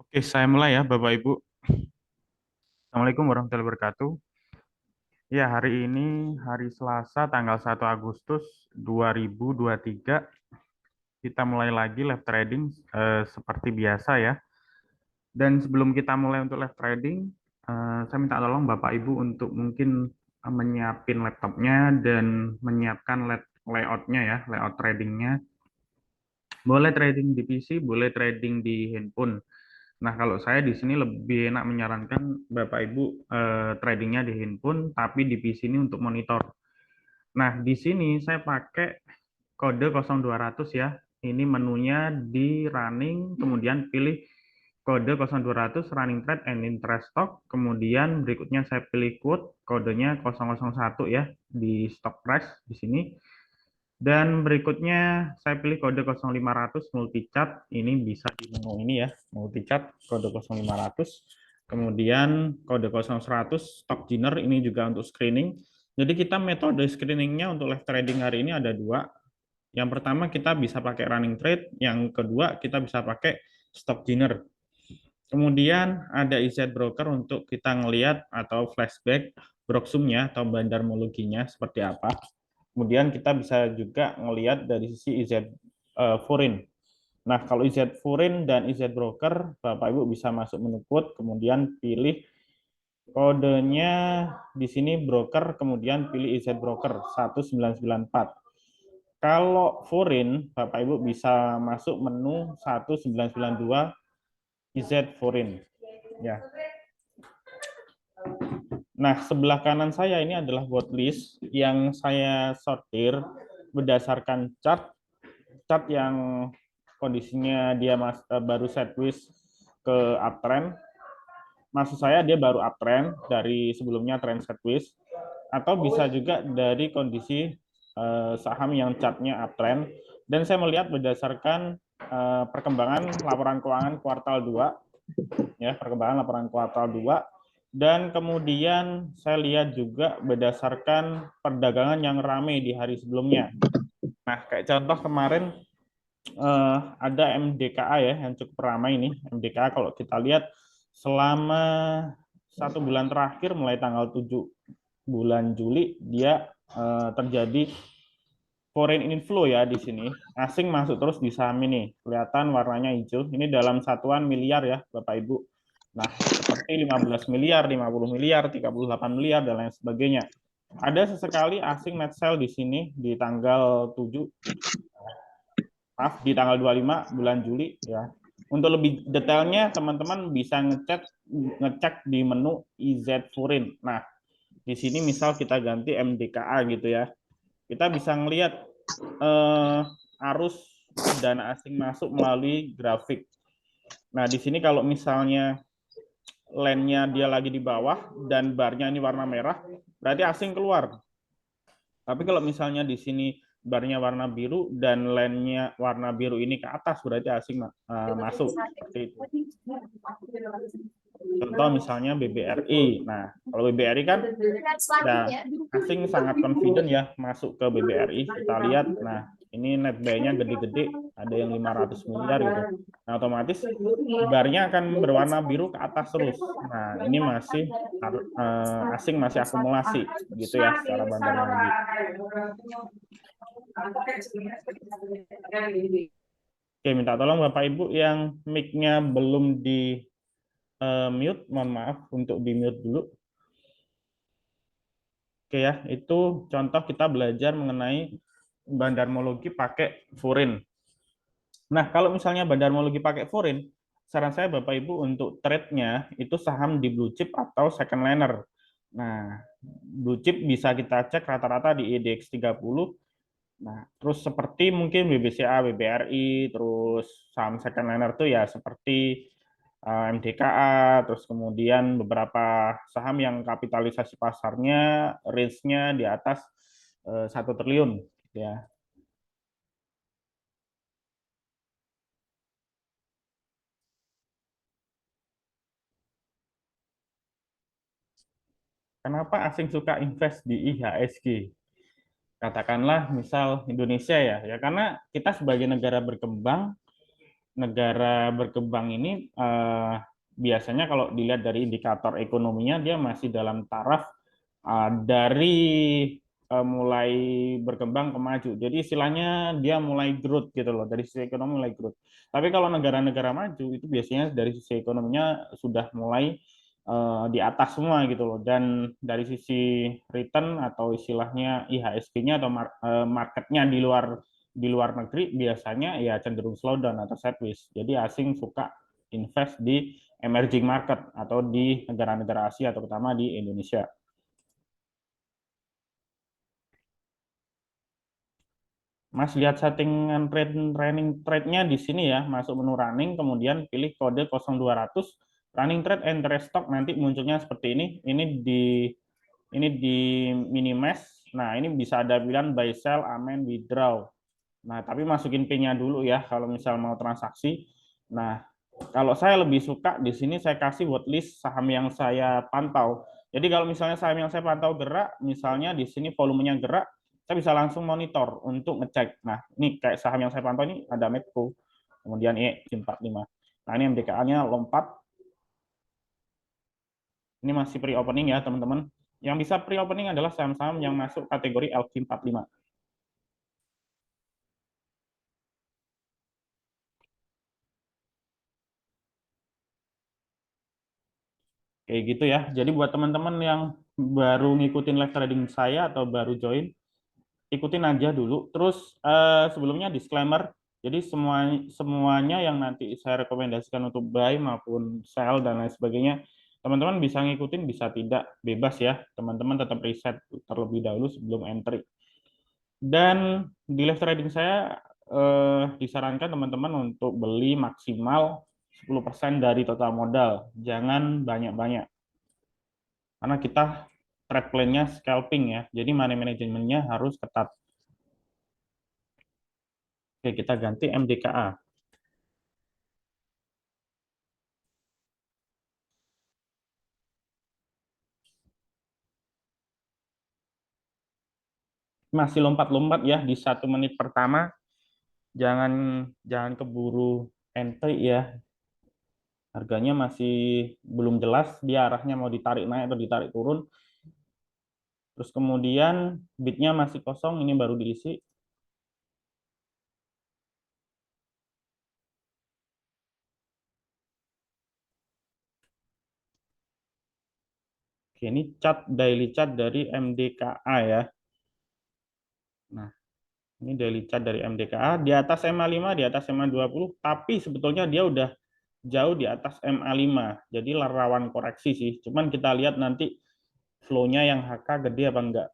Oke, saya mulai ya, Bapak Ibu. Assalamualaikum warahmatullahi wabarakatuh. Ya, hari ini hari Selasa tanggal 1 Agustus 2023. Kita mulai lagi live trading seperti biasa ya. Dan sebelum kita mulai untuk live trading, saya minta tolong Bapak Ibu untuk mungkin menyiapin laptopnya dan menyiapkan layoutnya ya, layout tradingnya. Boleh trading di PC, boleh trading di handphone. Nah, kalau saya di sini lebih enak menyarankan Bapak Ibu tradingnya di handphone, tapi di PC ini untuk monitor. Nah, di sini saya pakai kode 0200 ya. Ini menunya di running, kemudian pilih kode 0200 running trade and interest stock, kemudian berikutnya saya pilih quote, kodenya 001 ya di stock price di sini. Dan berikutnya saya pilih kode 0500 multi-chart. Ini bisa di menu ini ya, multi-chart kode 0500. Kemudian kode 0100 stock jinner ini juga untuk screening. Jadi kita metode screeningnya untuk live trading hari ini ada dua. Yang pertama kita bisa pakai running trade, yang kedua kita bisa pakai stock jinner. Kemudian ada IZ broker untuk kita ngelihat atau flashback broksumnya atau bandarmologinya seperti apa. Kemudian kita bisa juga ngelihat dari sisi IZ foreign. Nah, kalau IZ foreign dan IZ broker, Bapak Ibu bisa masuk menu quote, kemudian pilih kodenya di sini broker, kemudian pilih IZ broker 1994. Kalau foreign, Bapak Ibu bisa masuk menu 1992 IZ foreign. Ya. Nah, sebelah kanan saya ini adalah list yang saya sortir berdasarkan chart yang kondisinya dia baru sideways ke uptrend. Maksud saya dia baru uptrend dari sebelumnya trend sideways, atau bisa juga dari kondisi saham yang chartnya uptrend. Dan saya melihat berdasarkan perkembangan laporan keuangan kuartal 2, ya, perkembangan laporan kuartal 2. Dan kemudian saya lihat juga berdasarkan perdagangan yang ramai di hari sebelumnya. Nah, kayak contoh kemarin ada MDKA ya yang cukup ramai ini. MDKA kalau kita lihat selama 1 bulan terakhir mulai tanggal 7 bulan Juli dia terjadi foreign inflow ya di sini. Asing masuk terus di saham ini. Kelihatan warnanya hijau. Ini dalam satuan miliar ya Bapak Ibu. Nah, seperti 15 miliar, 50 miliar, 38 miliar dan lain sebagainya. Ada sesekali asing net sell di sini di tanggal 7, maaf, di tanggal 25 bulan Juli ya. Untuk lebih detailnya teman-teman bisa ngecek di menu IZ Foreign. Nah, di sini misal kita ganti MDKA gitu ya. Kita bisa ngelihat arus dana asing masuk melalui grafik. Nah, di sini kalau misalnya line-nya dia lagi di bawah dan barnya ini warna merah, berarti asing keluar. Tapi kalau misalnya di sini barnya warna biru dan line-nya warna biru ini ke atas, berarti asing masuk. Seperti itu. Contoh misalnya BBRI. Nah, kalau BBRI kan ya, asing sangat confident ya masuk ke BBRI. Kita lihat, nah ini net buy-nya gede-gede, ada yang 500 miliar gitu. Nah, otomatis barnya akan berwarna biru ke atas terus. Nah, ini masih asing masih akumulasi gitu ya secara bandarmologi. Oke, minta tolong Bapak Ibu yang mic-nya belum di mute, mohon maaf untuk di mute dulu. Oke ya, itu contoh kita belajar mengenai bandarmologi pakai foreign. Nah, kalau misalnya bandarmologi pakai foreign, saran saya Bapak Ibu untuk trade-nya itu saham di blue chip atau second liner. Nah, blue chip bisa kita cek rata-rata di IDX 30. Nah, terus seperti mungkin BBCA, BBRI, terus saham second liner itu ya seperti MDKA, terus kemudian beberapa saham yang kapitalisasi pasarnya, range-nya di atas 1 triliun. Ya. Kenapa asing suka invest di IHSG? Katakanlah misal Indonesia ya, ya karena kita sebagai negara berkembang negara berkembang ini biasanya kalau dilihat dari indikator ekonominya dia masih dalam taraf dari mulai berkembang ke maju. Jadi istilahnya dia mulai growth gitu loh, dari sisi ekonomi mulai growth. Tapi kalau negara-negara maju itu biasanya dari sisi ekonominya sudah mulai di atas semua gitu loh. Dan dari sisi return atau istilahnya IHSG-nya atau marketnya di luar negeri biasanya ya cenderung slowdown atau sideways. Jadi asing suka invest di emerging market atau di negara-negara Asia, terutama di Indonesia. Mas lihat settingan running trade-nya di sini ya, masuk menu running, kemudian pilih kode 0200, running trade entry stock, nanti munculnya seperti ini. Ini di minimize. Nah, ini bisa ada pilihan buy sell, amen, withdraw. Nah, tapi masukin PIN-nya dulu ya kalau misal mau transaksi. Nah, kalau saya lebih suka di sini saya kasih watchlist saham yang saya pantau. Jadi kalau misalnya saham yang saya pantau gerak, misalnya di sini volumenya gerak, saya bisa langsung monitor untuk ngecek. Nah, ini kayak saham yang saya pantau ini ada Medco, kemudian ini 45. Nah, ini MDKA-nya lompat. Ini masih pre-opening ya, teman-teman. Yang bisa pre-opening adalah saham-saham yang masuk kategori LQ45. Kayak gitu ya. Jadi buat teman-teman yang baru ngikutin live trading saya atau baru join, ikutin aja dulu. Terus sebelumnya disclaimer, jadi semuanya yang nanti saya rekomendasikan untuk buy maupun sell dan lain sebagainya, teman-teman bisa ngikutin, bisa tidak, bebas ya. Teman-teman tetap riset terlebih dahulu sebelum entry. Dan di live trading saya disarankan teman-teman untuk beli maksimal 10% dari total modal. Jangan banyak-banyak. Karena kita trade plan-nya scalping ya. Jadi money management-nya harus ketat. Oke, kita ganti MDKA. Masih lompat-lompat ya di 1 menit pertama. Jangan jangan keburu entry ya. Harganya masih belum jelas dia arahnya mau ditarik naik atau ditarik turun. Terus kemudian bidnya masih kosong, ini baru diisi. Oke, ini chart daily chart dari MDKA ya. Nah, ini daily chart dari MDKA di atas MA5, di atas MA20, tapi sebetulnya dia udah jauh di atas MA5. Jadi rawan koreksi sih. Cuman kita lihat nanti flow-nya yang HK gede apa enggak.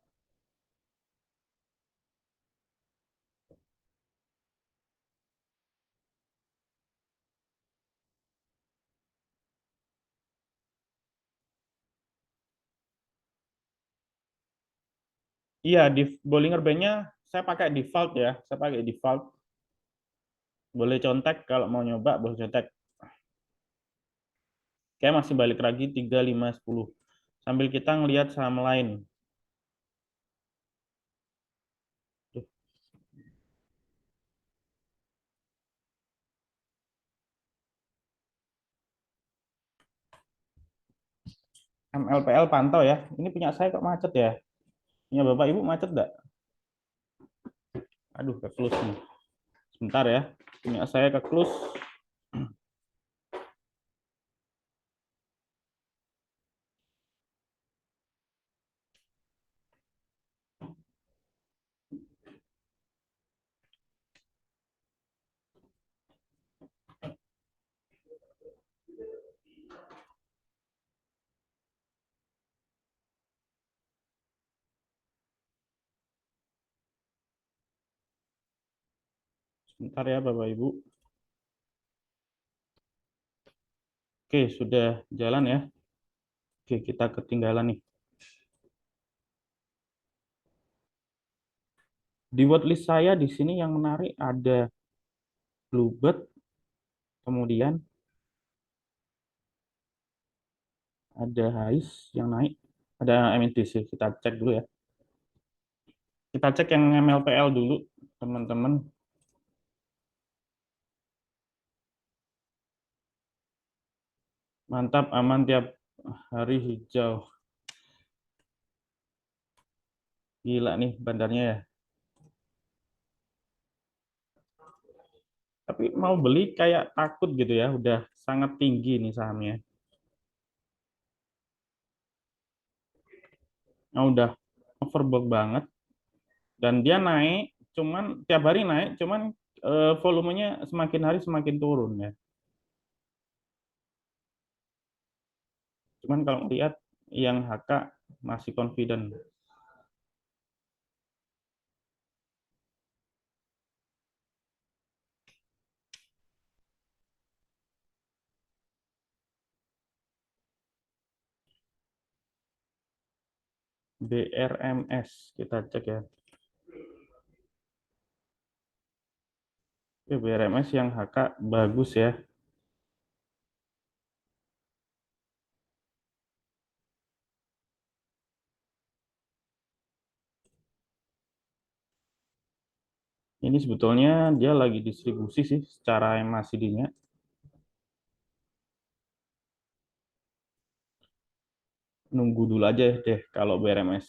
Iya, di Bollinger Band-nya saya pakai default ya. Saya pakai default. Boleh contek kalau mau nyoba, boleh contek. Kayak masih balik lagi 3, 5, 10. Sambil kita ngelihat saham lain. Tuh, MLPL pantau ya. Ini punya saya kok macet ya. Punya Bapak Ibu macet enggak? Aduh, ke close nih. Sebentar ya. Punya saya ke close. Sebentar ya Bapak Ibu. Oke, sudah jalan ya. Oke, kita ketinggalan nih. Di watchlist saya di sini yang menarik ada Bluebird, kemudian ada Hais yang naik, ada MNTC. Kita cek dulu ya. Kita cek yang MLPL dulu, teman-teman. Mantap, aman tiap hari hijau. Gila nih bandarnya ya. Tapi mau beli kayak takut gitu ya, udah sangat tinggi nih sahamnya. Nah, udah overbought banget dan dia naik, cuman tiap hari naik, cuman volumenya semakin hari semakin turun ya. Cuman kalau lihat yang HK masih confident. BRMS kita cek ya. Oke, BRMS yang HK bagus ya. Ini sebetulnya dia lagi distribusi sih secara MACD-nya. Nunggu dulu aja deh kalau BRMS.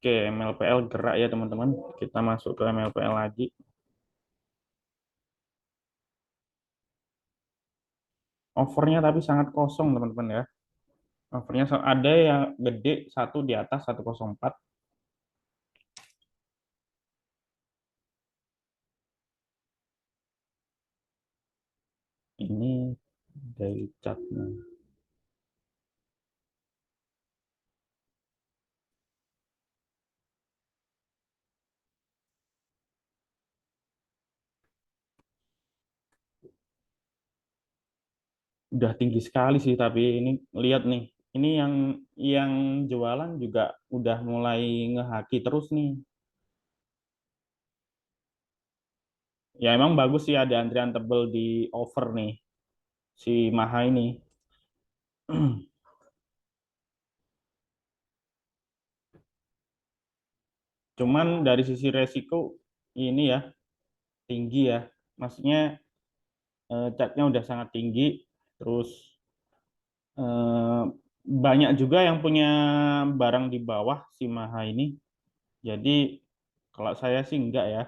Oke, MLPL gerak ya teman-teman. Kita masuk ke MLPL lagi. Overnya tapi sangat kosong teman-teman ya. Overnya ada yang gede satu di atas 104. Ini dari chartnya. Udah tinggi sekali sih tapi ini lihat nih. Ini yang jualan juga udah mulai ngehaki terus nih. Ya emang bagus sih ada antrian tebel di over nih si Maha ini. Cuman dari sisi resiko ini ya tinggi ya. Maksudnya chartnya udah sangat tinggi. Terus eh, banyak juga yang punya barang di bawah si Maha ini. Jadi kalau saya sih enggak ya.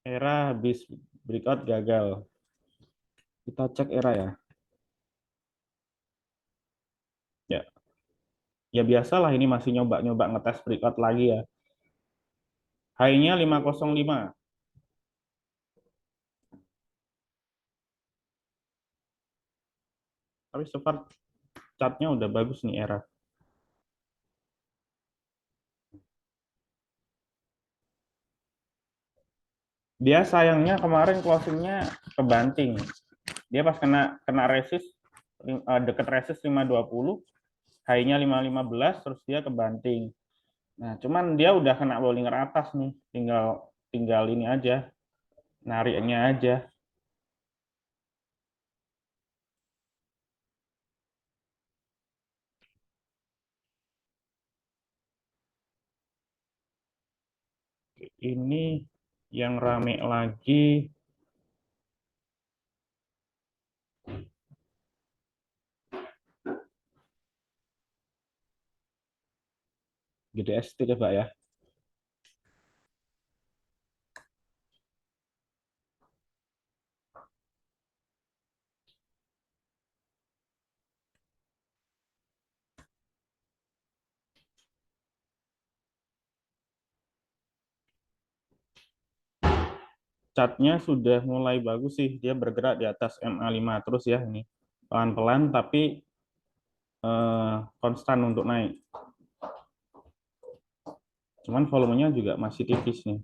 Era habis breakout gagal. Kita cek era ya. Ya, ya biasalah ini masih nyoba-nyoba ngetes breakout lagi ya. High-nya 505. Tapi so far chartnya udah bagus nih era. Dia sayangnya kemarin closingnya kebanting. Dia pas kena kena resist deket resist 520, high-nya 515 terus dia kebanting. Nah, cuman dia udah kena Bollinger atas nih, tinggal tinggal ini aja, nariknya aja. Ini yang rame lagi GDST coba ya. Chartnya sudah mulai bagus sih, dia bergerak di atas MA5 terus ya ini. Pelan-pelan tapi konstan untuk naik. Cuman volumenya juga masih tipis nih.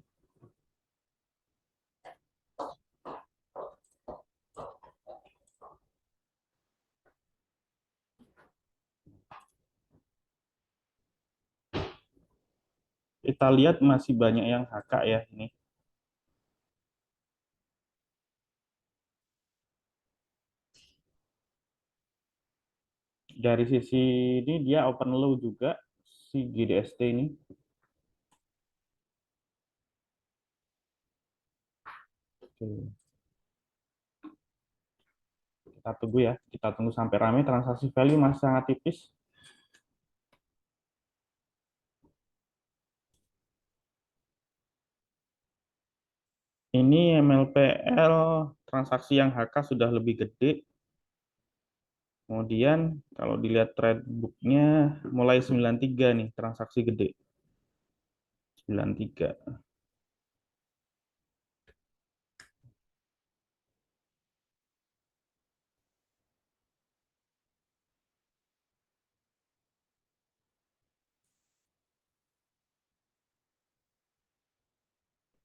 Kita lihat masih banyak yang HK ya ini. Dari sisi ini dia open low juga si GDST ini. Oke, kita tunggu ya. Kita tunggu sampai ramai. Transaksi value masih sangat tipis. Ini MLPL transaksi yang HK sudah lebih gede. Kemudian kalau dilihat trade book-nya mulai 93 nih transaksi gede. 93.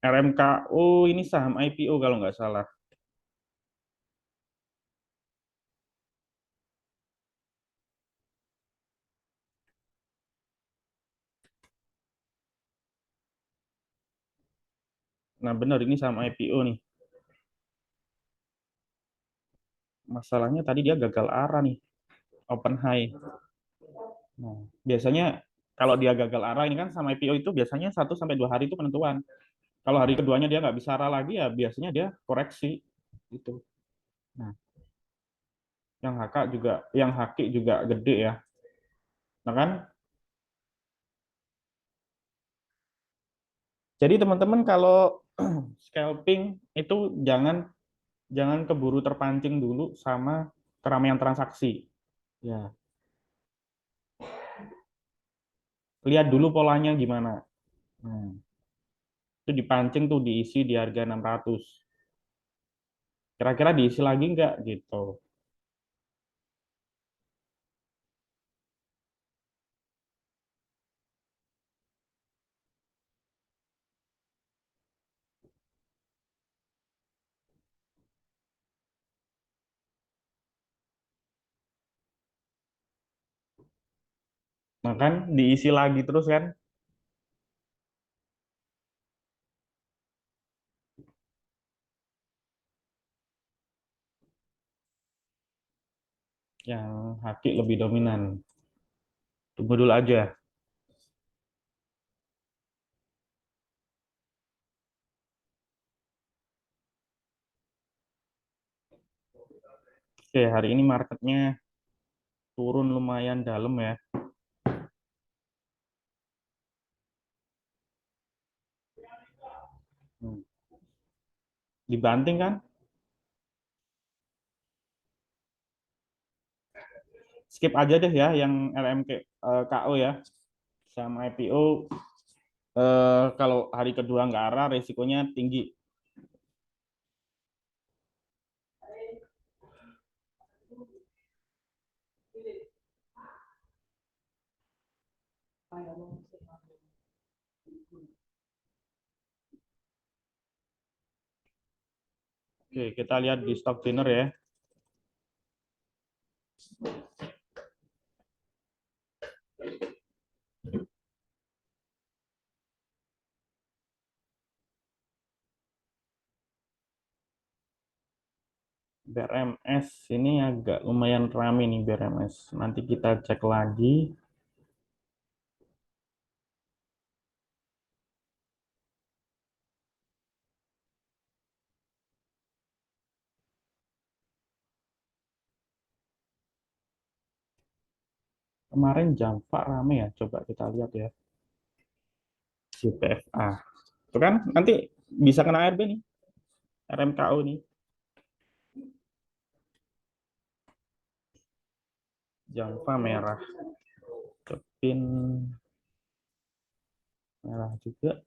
RMKO ini saham IPO kalau nggak salah. Nah benar ini saham IPO nih. Masalahnya tadi dia gagal arah nih, open high. Nah, biasanya kalau dia gagal arah ini kan sama IPO itu biasanya 1 sampai 2 hari itu penentuan. Kalau hari keduanya dia nggak bisa arah lagi ya biasanya dia koreksi gitu. Nah, yang HQ juga gede ya. Nah kan, jadi teman-teman kalau scalping itu jangan jangan keburu terpancing dulu sama keramaian transaksi. Ya, lihat dulu polanya gimana. Nah, itu dipancing tuh diisi di harga 600. Kira-kira diisi lagi nggak gitu. Nah kan diisi lagi terus kan. Yang haki lebih dominan. Tunggu dulu aja. Oke, hari ini marketnya turun lumayan dalam ya. Hmm. Dibanting kan? Skip aja deh ya yang LMK KO ya. Sama IPO kalau hari kedua nggak arah resikonya tinggi. Oke, kita lihat di stock dinner ya. BRMS ini agak lumayan rame nih BRMS. Nanti kita cek lagi. Kemarin Jamfa rame ya. Coba kita lihat ya. CPFA. Itu kan nanti bisa kena ARB nih. RMKO nih. Jamfa merah. Kepin merah juga.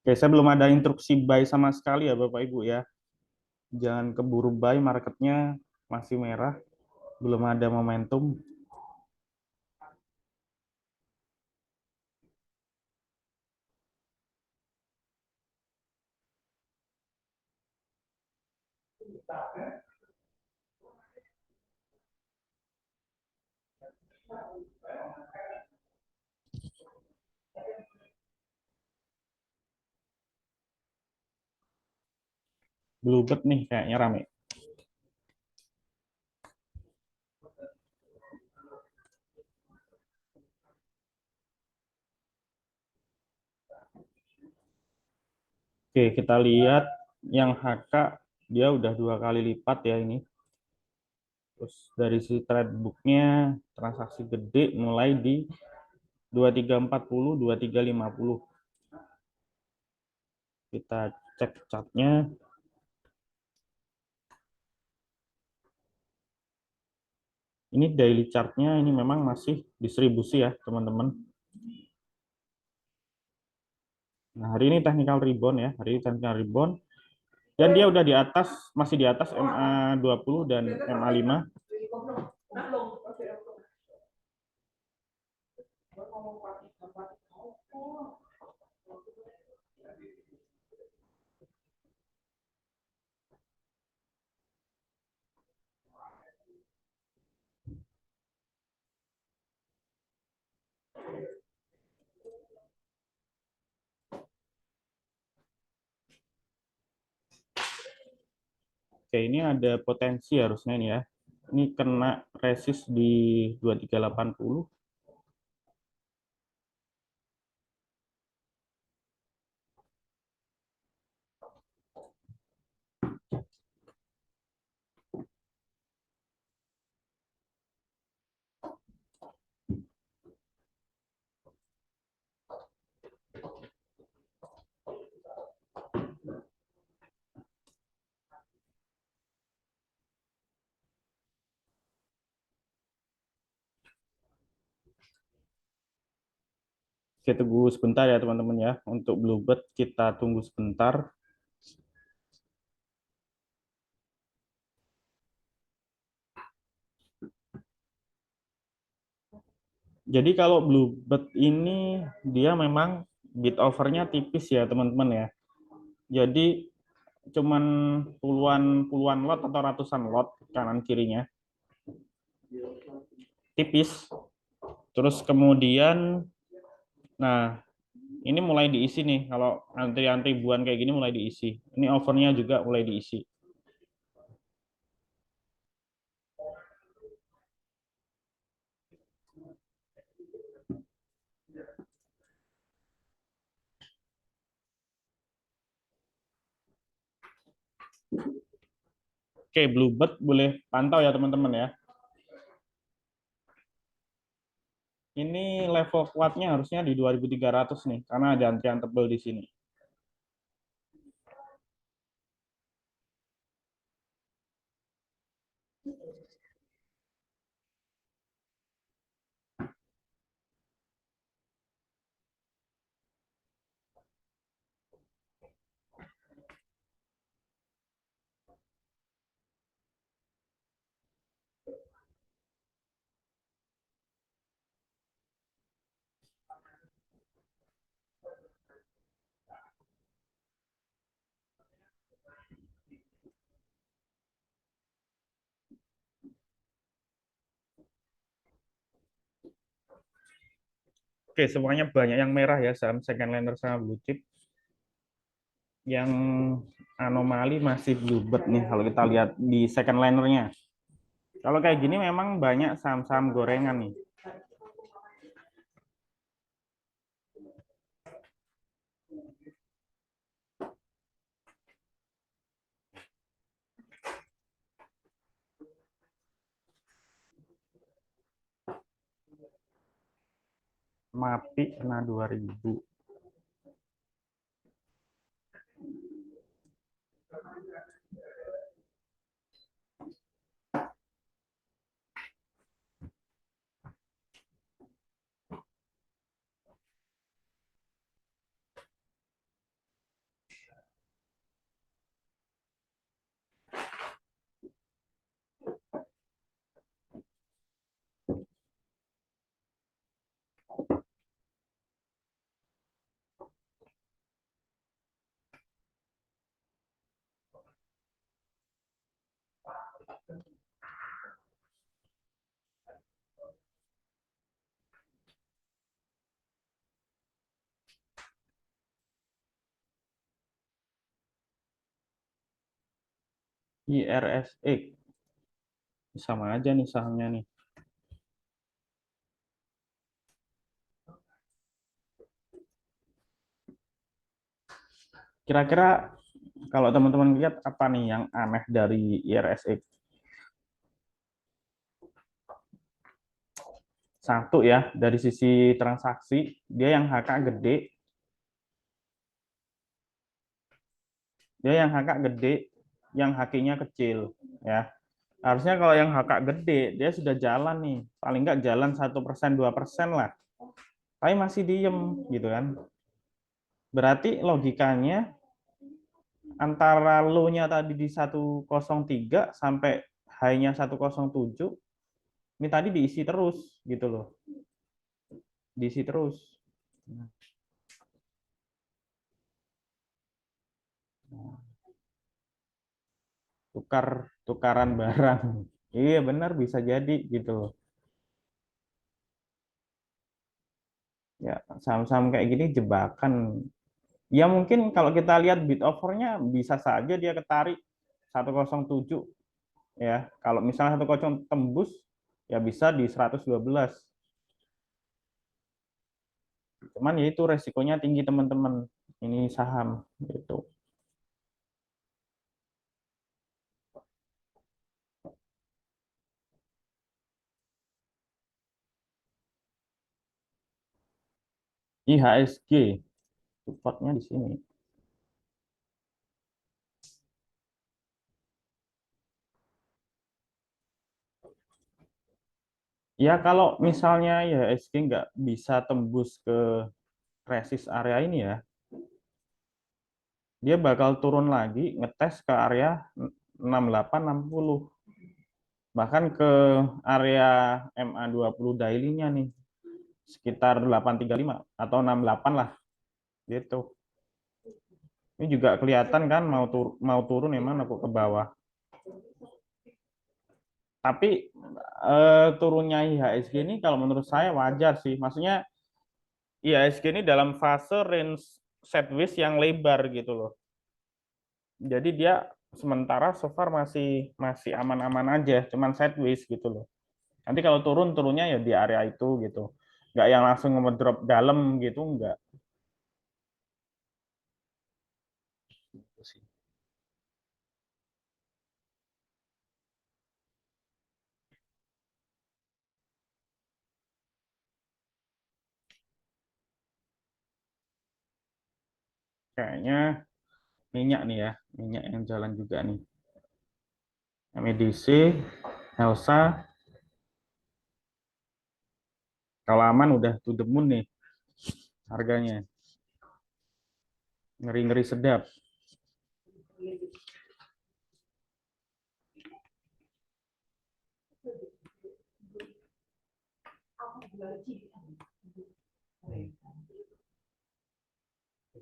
Oke, saya belum ada instruksi buy sama sekali ya Bapak Ibu ya. Jangan keburu buy, marketnya masih merah. Belum ada momentum. Bluebird nih kayaknya rame. Oke, kita lihat yang HK dia udah 2 kali lipat ya ini. Terus dari si threadbooknya transaksi gede mulai di 2340, 2350. Kita cek chartnya. Ini daily chartnya ini memang masih distribusi ya teman-teman. Nah, hari ini technical rebound ya, hari ini technical rebound. Dan dia udah di atas, masih di atas MA20 dan MA5. Oke, ini ada potensi harusnya ini ya. Ini kena resist di 2380. Kita tunggu sebentar ya teman-teman ya. Untuk Bluebird kita tunggu sebentar. Jadi kalau Bluebird ini dia memang bid overnya tipis ya teman-teman ya. Jadi cuman puluhan puluhan lot atau ratusan lot kanan kirinya. Tipis. Terus kemudian nah ini mulai diisi nih kalau antri-antri ribuan kayak gini mulai diisi. Ini overnya juga mulai diisi. Oke, Bluebird boleh pantau ya teman-teman ya. Ini level kuatnya harusnya di 2300 nih, karena ada antrian tebel di sini. Oke, semuanya banyak yang merah ya, saham second liner sama blue chip. Yang anomali masih Bluebird nih, kalau kita lihat di second linernya. Kalau kayak gini memang banyak saham-saham gorengan nih. MAPI kena 2000. IRSX sama aja nih sahamnya nih. Kira-kira kalau teman-teman lihat apa nih yang aneh dari IRSX? Satu ya, dari sisi transaksi, dia yang HK gede, yang HQ-nya kecil, ya. Harusnya kalau yang HK gede, dia sudah jalan nih, paling nggak jalan 1%, 2% lah. Tapi masih diem, gitu kan. Berarti logikanya antara low-nya tadi di 103 sampai high-nya 107, ini tadi diisi terus, gitu loh. Diisi terus. Tukaran barang. Iya benar bisa jadi gitu loh. Ya saham-saham kayak gini jebakan. Ya mungkin kalau kita lihat bid offernya bisa saja dia ketarik 107 ya. Kalau misalnya 107 tembus ya bisa di 112. Cuman ya itu resikonya tinggi teman-teman. Ini saham gitu. IHSG supportnya di sini. Ya kalau misalnya ya IHSG nggak bisa tembus ke resist area ini ya, dia bakal turun lagi ngetes ke area 6860, bahkan ke area MA20 daily-nya nih sekitar 835 atau 68 lah gitu. Ini juga kelihatan kan mau turun memang aku ke bawah, tapi turunnya IHSG ini kalau menurut saya wajar sih, maksudnya IHSG ini dalam fase range sideways yang lebar gitu loh. Jadi dia sementara so far masih masih aman-aman aja, cuman sideways gitu loh. Nanti kalau turunnya ya di area itu gitu. Nggak yang langsung ngedrop dalam gitu, nggak. Kayaknya minyak nih ya, minyak yang jalan juga nih. MEDC, Elsa, kalau aman udah to the moon nih harganya. Ngeri-ngeri sedap.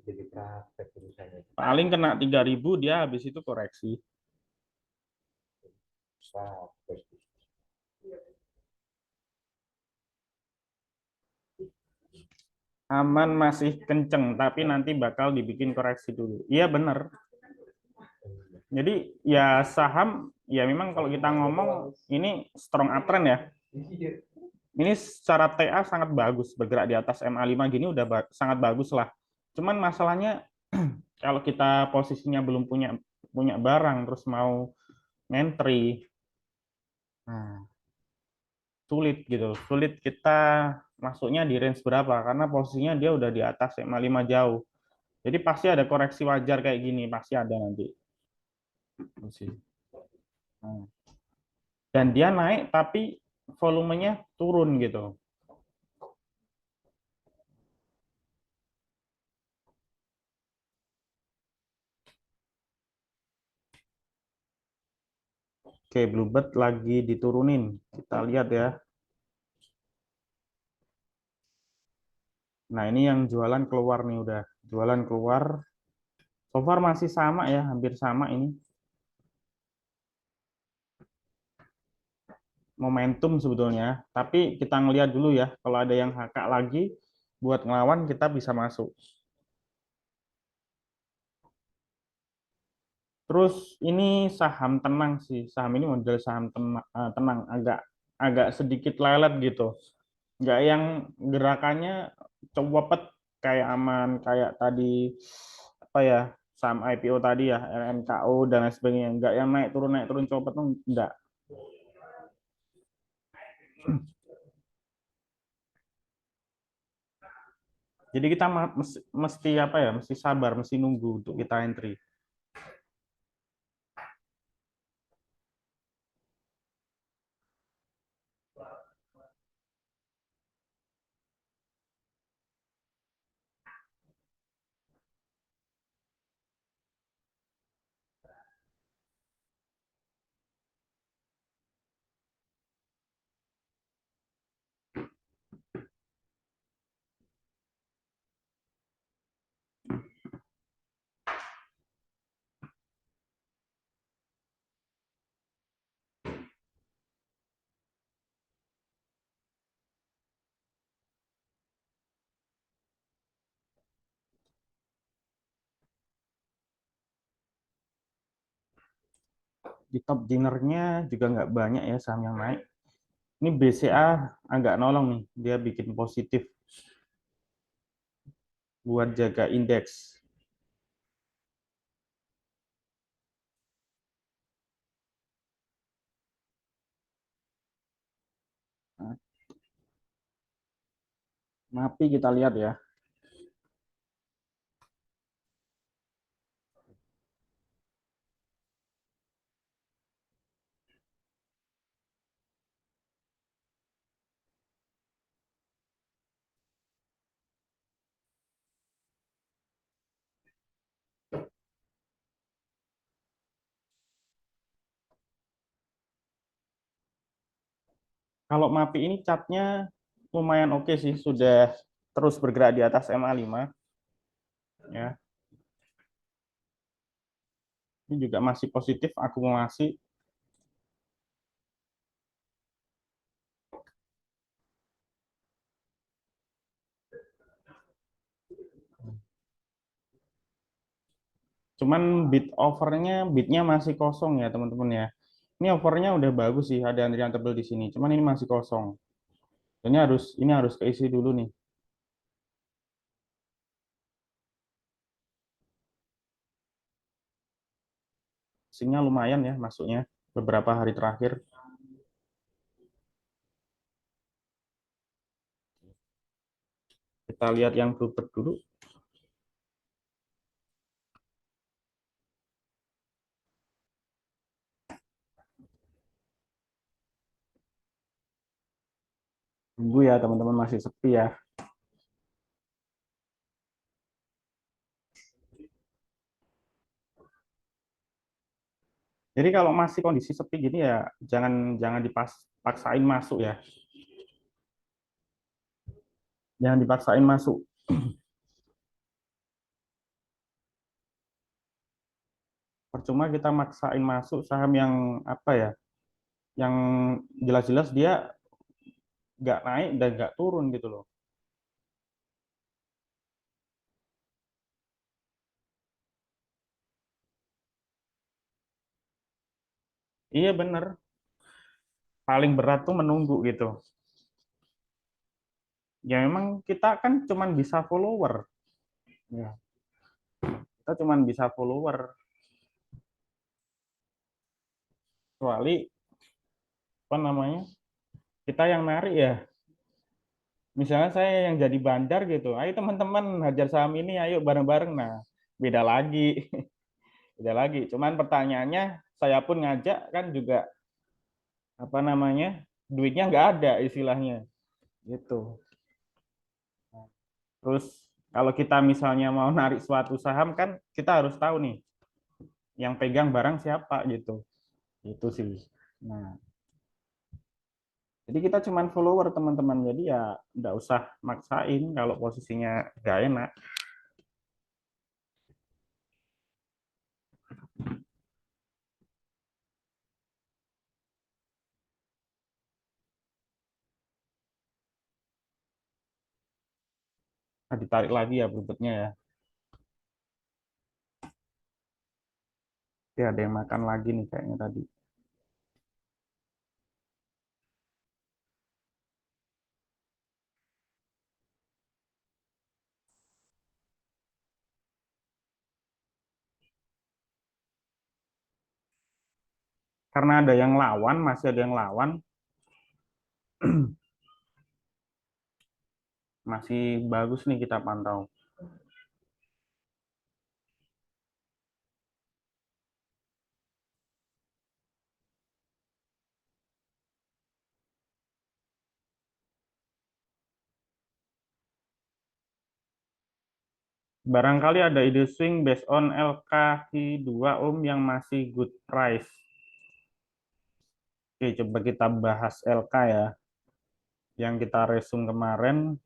Jadi praktek misalnya. Paling kena 3.000 dia habis itu koreksi. Aman masih kenceng, tapi nanti bakal dibikin koreksi dulu. Iya benar. Jadi ya saham, ya memang kalau kita ngomong ini strong uptrend ya. Ini secara TA sangat bagus, bergerak di atas MA5 gini udah sangat bagus lah. Cuman masalahnya kalau kita posisinya belum punya punya barang terus mau entry, nah, sulit gitu. Sulit kita masuknya di range berapa karena posisinya dia udah di atas MA5 jauh. Jadi pasti ada koreksi wajar kayak gini, pasti ada nanti. Nah, dan dia naik tapi volumenya turun gitu. Oke, Bluebird lagi diturunin. Kita lihat ya. Nah, ini yang jualan keluar nih udah. Jualan keluar. So far masih sama ya, hampir sama ini. Momentum sebetulnya. Tapi kita ngelihat dulu ya, kalau ada yang HK lagi, buat ngelawan kita bisa masuk. Terus ini saham tenang sih. Saham ini model saham tenang, agak agak sedikit lelet gitu. Nggak yang gerakannya cepet kayak aman kayak tadi apa ya, saham IPO tadi ya, RMKO dan lain sebagainya. Nggak yang naik turun cepet tuh enggak. Jadi kita mesti apa ya, mesti sabar, mesti nunggu untuk kita entry. Di top dinernya juga nggak banyak ya saham yang naik. Ini BCA agak nolong nih, dia bikin positif buat jaga indeks. Nah, MAPI kita lihat ya. Kalau MAPI ini catnya lumayan oke sih, sudah terus bergerak di atas MA5 ya. Ini juga masih positif akumulasi. Cuman bidnya masih kosong ya teman-teman ya. Ini overnya udah bagus sih, ada antrian tebel di sini. Cuman ini masih kosong. Ini harus keisi dulu nih. Sinyal lumayan ya masuknya beberapa hari terakhir. Kita lihat yang Bluebird dulu. Tunggu ya teman-teman, masih sepi ya. Jadi kalau masih kondisi sepi gini ya jangan jangan dipaksain masuk ya. Jangan dipaksain masuk. Percuma kita maksain masuk saham yang apa ya? Yang jelas-jelas dia nggak naik dan nggak turun gitu loh. Iya bener. Paling berat tuh menunggu gitu. Ya memang kita kan cuman bisa follower. Ya, kita cuman bisa follower. Kecuali apa namanya? Kita yang narik ya. Misalnya saya yang jadi bandar gitu. Ayo teman-teman hajar saham ini, ayo bareng-bareng. Nah, beda lagi. Beda lagi. Cuman pertanyaannya saya pun ngajak kan juga apa namanya? Duitnya nggak ada istilahnya. Gitu. Terus kalau kita misalnya mau narik suatu saham kan kita harus tahu nih yang pegang barang siapa gitu. Itu sih. Nah, jadi kita cuman follower teman-teman. Jadi ya nggak usah maksain kalau posisinya nggak enak. Nah, ditarik lagi ya berikutnya ya. Ya, ada yang makan lagi nih kayaknya tadi. Karena ada yang lawan, masih ada yang lawan, masih bagus nih kita pantau. Barangkali ada ide swing based on LKQ2 Om yang masih good price. Oke, coba kita bahas LK ya. Yang kita resume kemarin.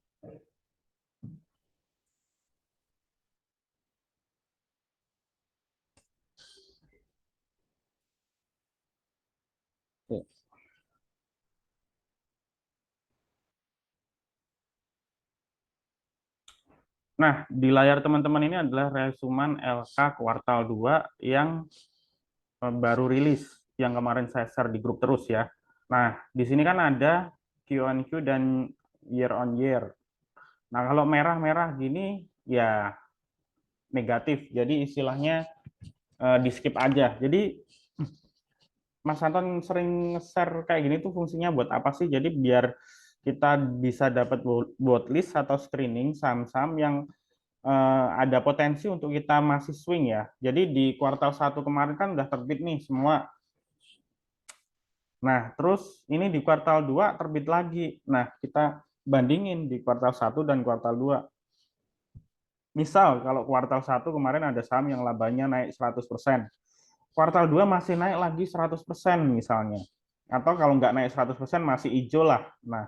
Nah, di layar teman-teman ini adalah resuman LK kuartal 2 yang baru rilis, yang kemarin saya share di grup terus ya. Nah, di sini kan ada Q on Q dan year on year. Nah, kalau merah-merah gini, ya negatif. Jadi istilahnya di skip aja. Jadi Mas Anton sering share kayak gini tuh fungsinya buat apa sih? Jadi biar kita bisa dapat list atau screening saham-saham yang ada potensi untuk kita masih swing ya. Jadi di kuartal 1 kemarin kan udah terbit nih semua. Nah, terus ini di kuartal 2 terbit lagi. Nah, kita bandingin di kuartal 1 dan kuartal 2. Misal kalau kuartal 1 kemarin ada saham yang labanya naik 100%. Kuartal 2 masih naik lagi 100% misalnya. Atau kalau nggak naik 100% masih hijau lah. Nah,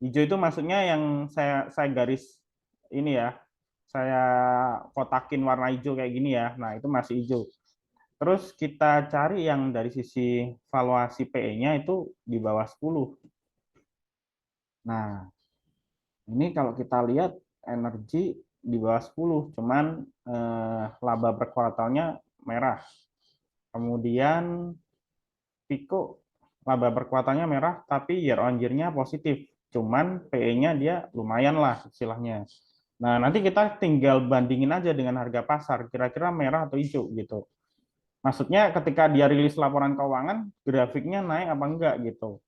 hijau itu maksudnya yang saya garis ini ya. Saya kotakin warna hijau kayak gini ya. Nah, itu masih hijau. Terus kita cari yang dari sisi valuasi PE-nya itu di bawah 10. Nah, ini kalau kita lihat energi di bawah 10, cuman laba per kuartalnya merah. Kemudian Pico laba per kuartalnya merah, tapi year on year-nya positif. Cuman PE-nya dia lumayan lah istilahnya. Nah, nanti kita tinggal bandingin aja dengan harga pasar, kira-kira merah atau hijau gitu. Maksudnya ketika dia rilis laporan keuangan, grafiknya naik apa enggak gitu.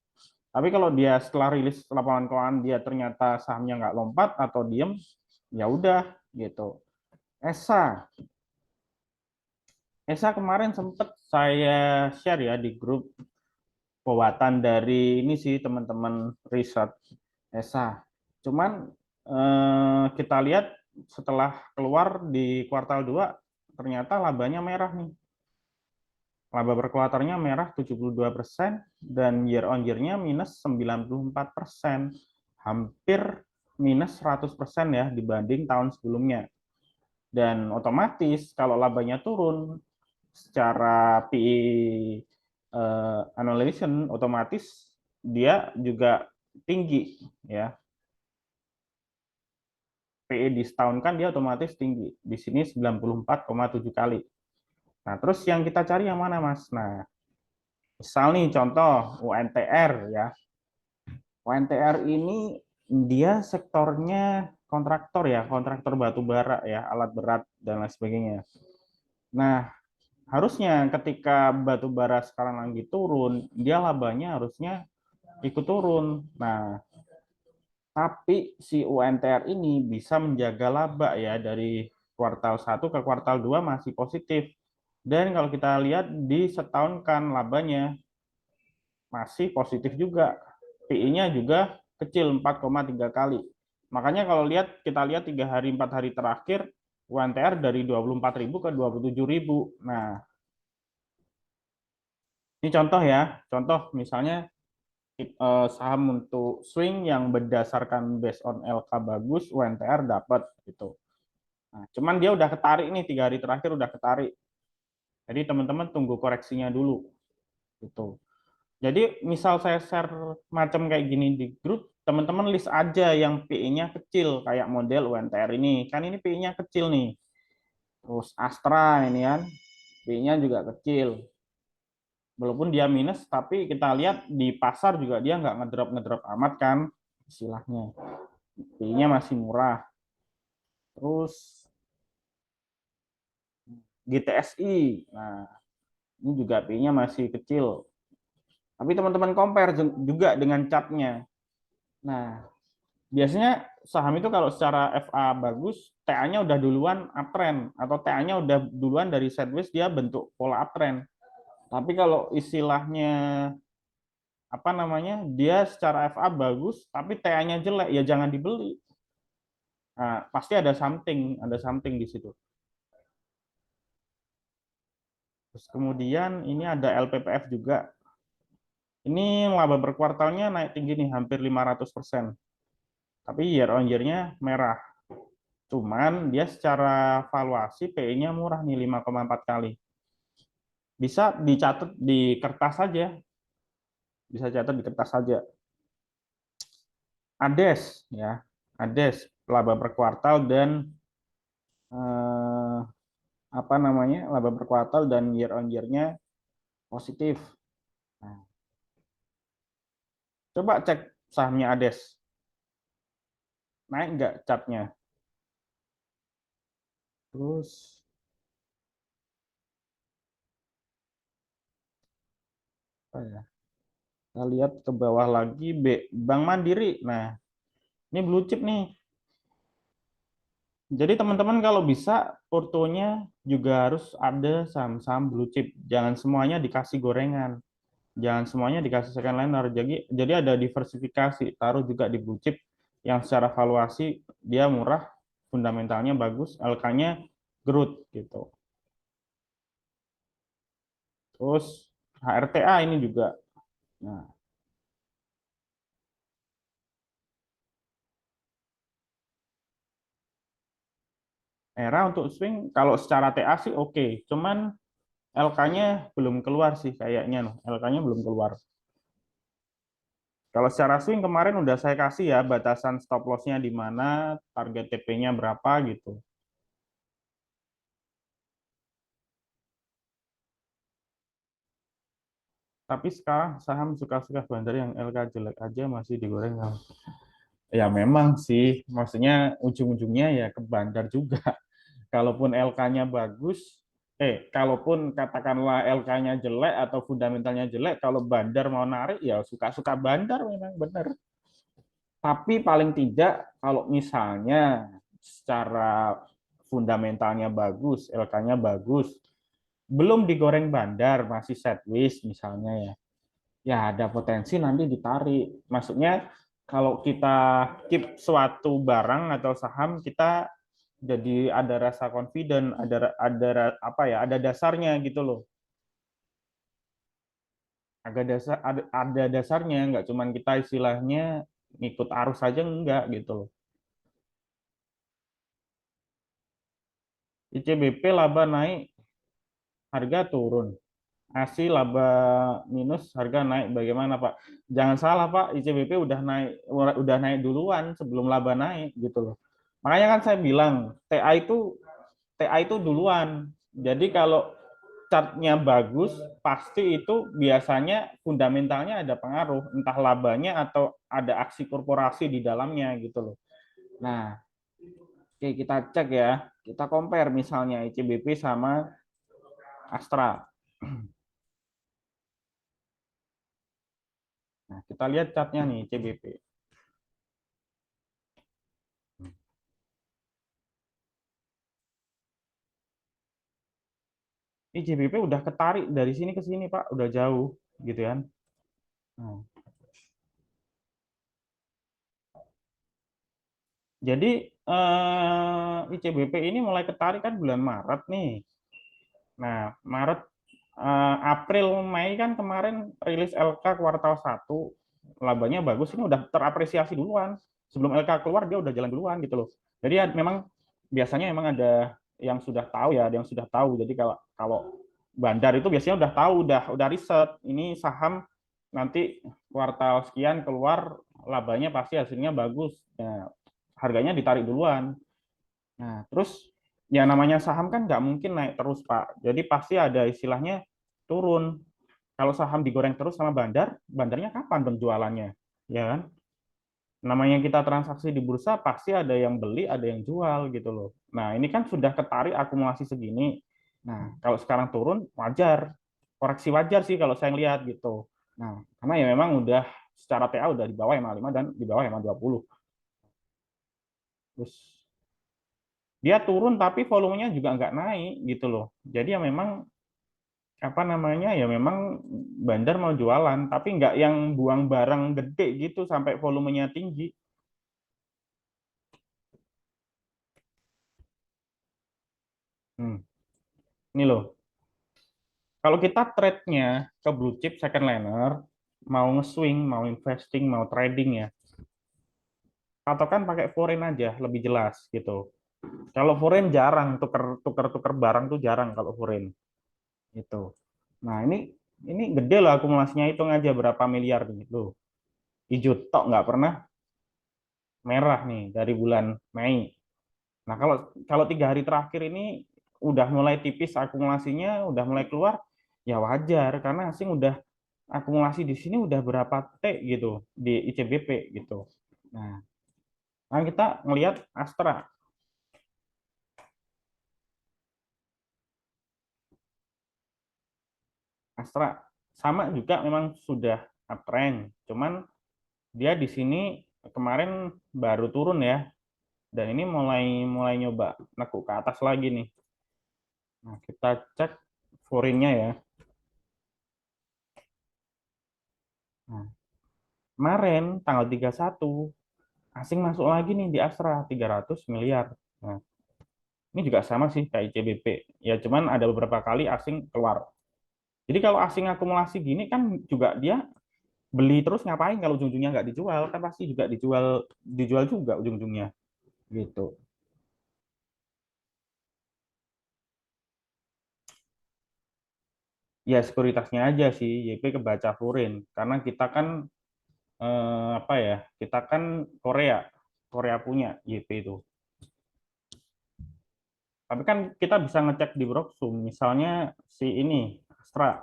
Tapi kalau dia setelah rilis laporan keuangan dia ternyata sahamnya nggak lompat atau diem, ya udah gitu. ESA, ESA kemarin sempat saya share ya di grup buatan dari ini sih teman-teman riset ESA. Cuman kita lihat setelah keluar di kuartal 2 ternyata labanya merah nih. Laba per kuartalnya merah 72% dan year on year-nya minus 94%. Hampir minus 100% ya dibanding tahun sebelumnya. Dan otomatis kalau labanya turun secara PE annihilation otomatis dia juga tinggi ya. PE di setahun kan dia otomatis tinggi. Di sini 94,7 kali. Nah, terus yang kita cari yang mana, Mas? Nah, misal nih contoh UNTR ya. UNTR ini dia sektornya kontraktor ya, kontraktor batu bara ya, alat berat dan lain sebagainya. Nah, harusnya ketika batu bara sekarang lagi turun, dia labanya harusnya ikut turun. Nah, tapi si UNTR ini bisa menjaga laba ya dari kuartal 1 ke kuartal 2 masih positif. Dan kalau kita lihat di setahun kan labanya masih positif juga. PI-nya juga kecil 4,3 kali. Makanya kalau kita lihat 3 hari 4 hari terakhir UNTR dari 24.000 ke 27.000. Nah, ini contoh ya. Contoh misalnya saham untuk swing yang berdasarkan based on LK bagus, UNTR dapat gitu. Nah, cuman dia udah ketarik nih 3 hari terakhir udah ketarik. Jadi teman-teman tunggu koreksinya dulu gitu. Jadi misal saya share macam kayak gini di grup, teman-teman list aja yang PE-nya kecil kayak model UNTR ini. Kan ini PE-nya kecil nih. Terus Astra ini kan. PI-nya juga kecil. Walaupun dia minus, tapi kita lihat di pasar juga dia nggak ngedrop amat kan, istilahnya. PI-nya masih murah. Terus GTSI, nah ini juga PI-nya masih kecil. Tapi teman-teman compare juga dengan chartnya. Nah, biasanya saham itu kalau secara FA bagus, TA-nya udah duluan uptrend atau TA-nya udah duluan dari sideways dia bentuk pola uptrend. Tapi kalau istilahnya apa namanya, dia secara FA bagus tapi TA-nya jelek, ya jangan dibeli. Nah, pasti ada something di situ. Terus kemudian ini ada LPPF juga. Ini laba per kuartalnya naik tinggi nih, hampir 500%. Tapi year on year-nya merah. Cuman dia secara valuasi PE-nya murah nih, 5,4 kali. Bisa dicatat di kertas saja. Bisa catat di kertas saja. Ades ya. Ades laba per kuartal dan apa namanya? Laba per kuartal dan year on year-nya positif. Nah, coba cek sahamnya Ades. Naik nggak chartnya? Terus apa ya? Kita lihat ke bawah lagi, Bank Mandiri. Nah, ini blue chip nih. Jadi teman-teman kalau bisa portonya juga harus ada saham-saham blue chip. Jangan semuanya dikasih gorengan. Jangan semuanya dikasih second liner. Jadi ada diversifikasi. Taruh juga di blue chip yang secara valuasi dia murah, fundamentalnya bagus, LK-nya growth gitu. Terus HRTA ini juga. Nah, era untuk swing kalau secara TA sih oke. Cuman LK-nya belum keluar sih kayaknya. LK-nya belum keluar. Kalau secara swing kemarin udah saya kasih ya batasan stop loss-nya di mana, target TP-nya berapa gitu. Tapi sekarang saham suka-suka bandar yang LK jelek aja masih digoreng. Ya memang sih, maksudnya ujung-ujungnya ya ke bandar juga. Kalaupun LK-nya bagus, kalaupun katakanlah LK-nya jelek atau fundamentalnya jelek, kalau bandar mau narik ya suka-suka bandar memang benar. Tapi paling tidak kalau misalnya secara fundamentalnya bagus, LK-nya bagus, belum digoreng bandar, masih sideways misalnya ya, ya ada potensi nanti ditarik. Maksudnya kalau kita keep suatu barang atau saham, kita jadi ada rasa confident, ada apa ya, ada dasarnya gitu loh. Ada dasarnya, nggak cuman kita istilahnya ngikut arus saja enggak gitu loh. ICBP laba naik, harga turun. ASI laba minus, harga naik. Bagaimana Pak? Jangan salah Pak, ICBP udah naik duluan sebelum laba naik gitu loh. Makanya kan saya bilang TA itu duluan. Jadi kalau chartnya bagus, pasti itu biasanya fundamentalnya ada pengaruh, entah labanya atau ada aksi korporasi di dalamnya gitu loh. Nah, oke kita cek ya, kita compare misalnya ICBP sama Astra. Nah, kita lihat chartnya nih ICBP. ICBP udah ketarik dari sini ke sini Pak, udah jauh gitu kan. Nah, jadi ICBP ini mulai ketarik kan bulan Maret nih. Nah, Maret, April, Mei kan kemarin rilis LK kuartal 1, labanya bagus, ini udah terapresiasi duluan. Sebelum LK keluar dia udah jalan duluan gitu loh. Jadi ya, memang biasanya memang ada yang sudah tahu ya, ada yang sudah tahu. Jadi kalau kalau bandar itu biasanya udah tahu, udah riset. Ini saham nanti kuartal sekian keluar labanya pasti hasilnya bagus. Nah, harganya ditarik duluan. Nah, terus Ya namanya saham kan nggak mungkin naik terus, Pak. Jadi pasti ada istilahnya turun. Kalau saham digoreng terus sama bandar, bandarnya kapan penjualannya? Ya kan? Namanya kita transaksi di bursa pasti ada yang beli, ada yang jual gitu loh. Nah, ini kan sudah ketarik akumulasi segini. Nah, kalau sekarang turun wajar. Koreksi wajar sih kalau saya lihat gitu. Nah, karena ya memang udah secara TA udah di bawah MA5 dan di bawah MA20. Terus dia turun tapi volumenya juga nggak naik gitu loh. Jadi ya memang apa namanya ya memang bandar mau jualan tapi nggak yang buang barang gede gitu sampai volumenya tinggi. Hmm. Ini loh, kalau kita trade-nya ke blue chip second liner, mau nge-swing, mau investing, mau trading ya, patokan pakai foreign aja lebih jelas gitu. Kalau foreign jarang tuker barang tuh jarang kalau foreign gitu. Nah ini gede loh akumulasinya, hitung aja berapa miliar nih loh. Hijau tok nggak pernah merah nih dari bulan Mei. Nah, kalau kalau 3 hari terakhir ini udah mulai tipis akumulasinya, udah mulai keluar, ya wajar karena asing udah akumulasi di sini udah berapa T gitu di ICBP gitu. Nah, kan kita ngelihat Astra. Astra sama juga memang sudah uptrend, cuman dia di sini kemarin baru turun ya, dan ini mulai mulai nyoba nekuk ke atas lagi nih. Nah, kita cek forinnya ya. Nah, kemarin tanggal 31 asing masuk lagi nih di Astra 300 miliar. Nah, ini juga sama sih kayak ICBP. Ya cuman ada beberapa kali asing keluar. Jadi kalau asing akumulasi gini kan juga dia beli terus ngapain kalau ujung-ujungnya nggak dijual kan pasti juga dijual dijual juga ujung-ujungnya gitu. Ya sekuritasnya aja sih YP kebaca foreign karena kita kan apa ya kita kan Korea Korea punya YP itu. Tapi kan kita bisa ngecek di Broksum misalnya si ini Astra.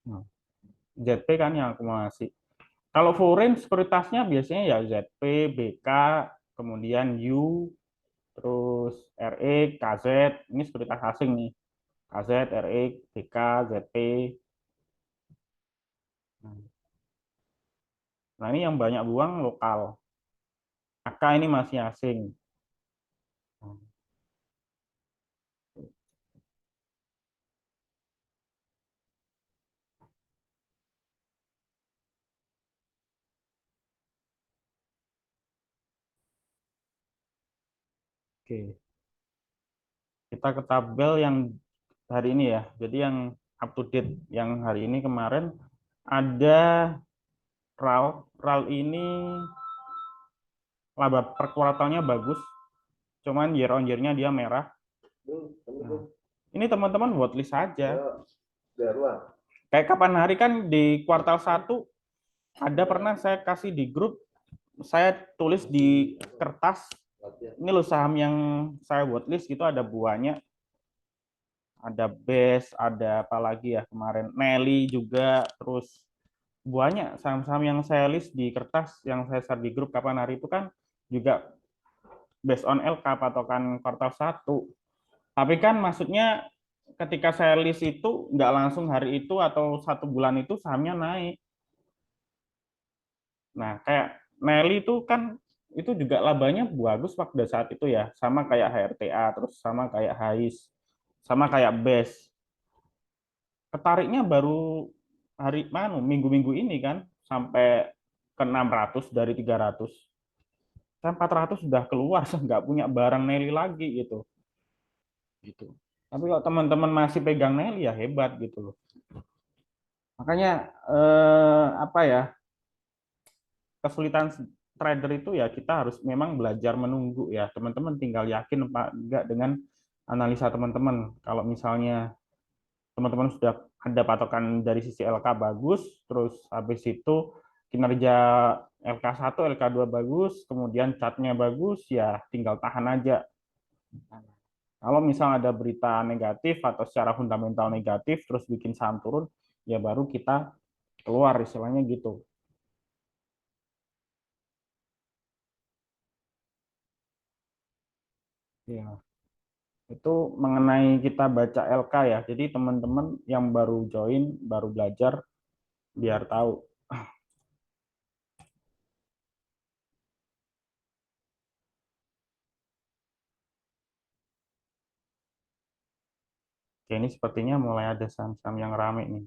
Nah, ZP kan yang akumulasi. Kalau foreign sekuritasnya biasanya ya ZP, BK, kemudian U, terus RE, KZ, ini sekuritas asing nih. KZ, RE, BK, ZP. Nah, ini yang banyak buang lokal. AK ini masih asing. Oke, kita ke tabel yang hari ini ya. Jadi yang up to date yang hari ini kemarin ada RAL. RAL ini laba per kuartalnya bagus, cuman year on year-nya dia merah. Nah, ini teman-teman watchlist saja. Kayak kapan hari kan di kuartal 1 ada pernah saya kasih di grup, saya tulis di kertas, ini loh saham yang saya watchlist gitu ada buahnya, ada BES, ada apa lagi ya kemarin, Nelly juga, terus banyak saham-saham yang saya list di kertas yang saya share di grup kapan hari itu kan juga based on LK patokan kuartal 1. Tapi kan maksudnya ketika saya list itu nggak langsung hari itu atau 1 bulan itu sahamnya naik. Nah, kayak Nelly itu kan itu juga labanya bagus pada saat itu ya, sama kayak HRTA, terus sama kayak Hais, sama kayak BES. Ketariknya baru hari mana minggu-minggu ini kan sampai ke 600 dari 300. Saya 400 sudah keluar, saya nggak punya barang Nelly lagi gitu. Gitu. Tapi kalau teman-teman masih pegang Nelly ya hebat gitu loh. Makanya apa ya kesulitan trader itu ya kita harus memang belajar menunggu ya. Teman-teman tinggal yakin apa enggak dengan analisa teman-teman. Kalau misalnya teman-teman sudah ada patokan dari sisi LK bagus, terus habis itu kinerja LK1, LK2 bagus, kemudian chartnya bagus, ya tinggal tahan aja. Kalau misalnya ada berita negatif atau secara fundamental negatif, terus bikin saham turun, ya baru kita keluar istilahnya gitu. Ya, itu mengenai kita baca LK ya. Jadi teman-teman yang baru join, baru belajar, biar tahu. Oke, ini sepertinya mulai ada saham-saham yang rame nih.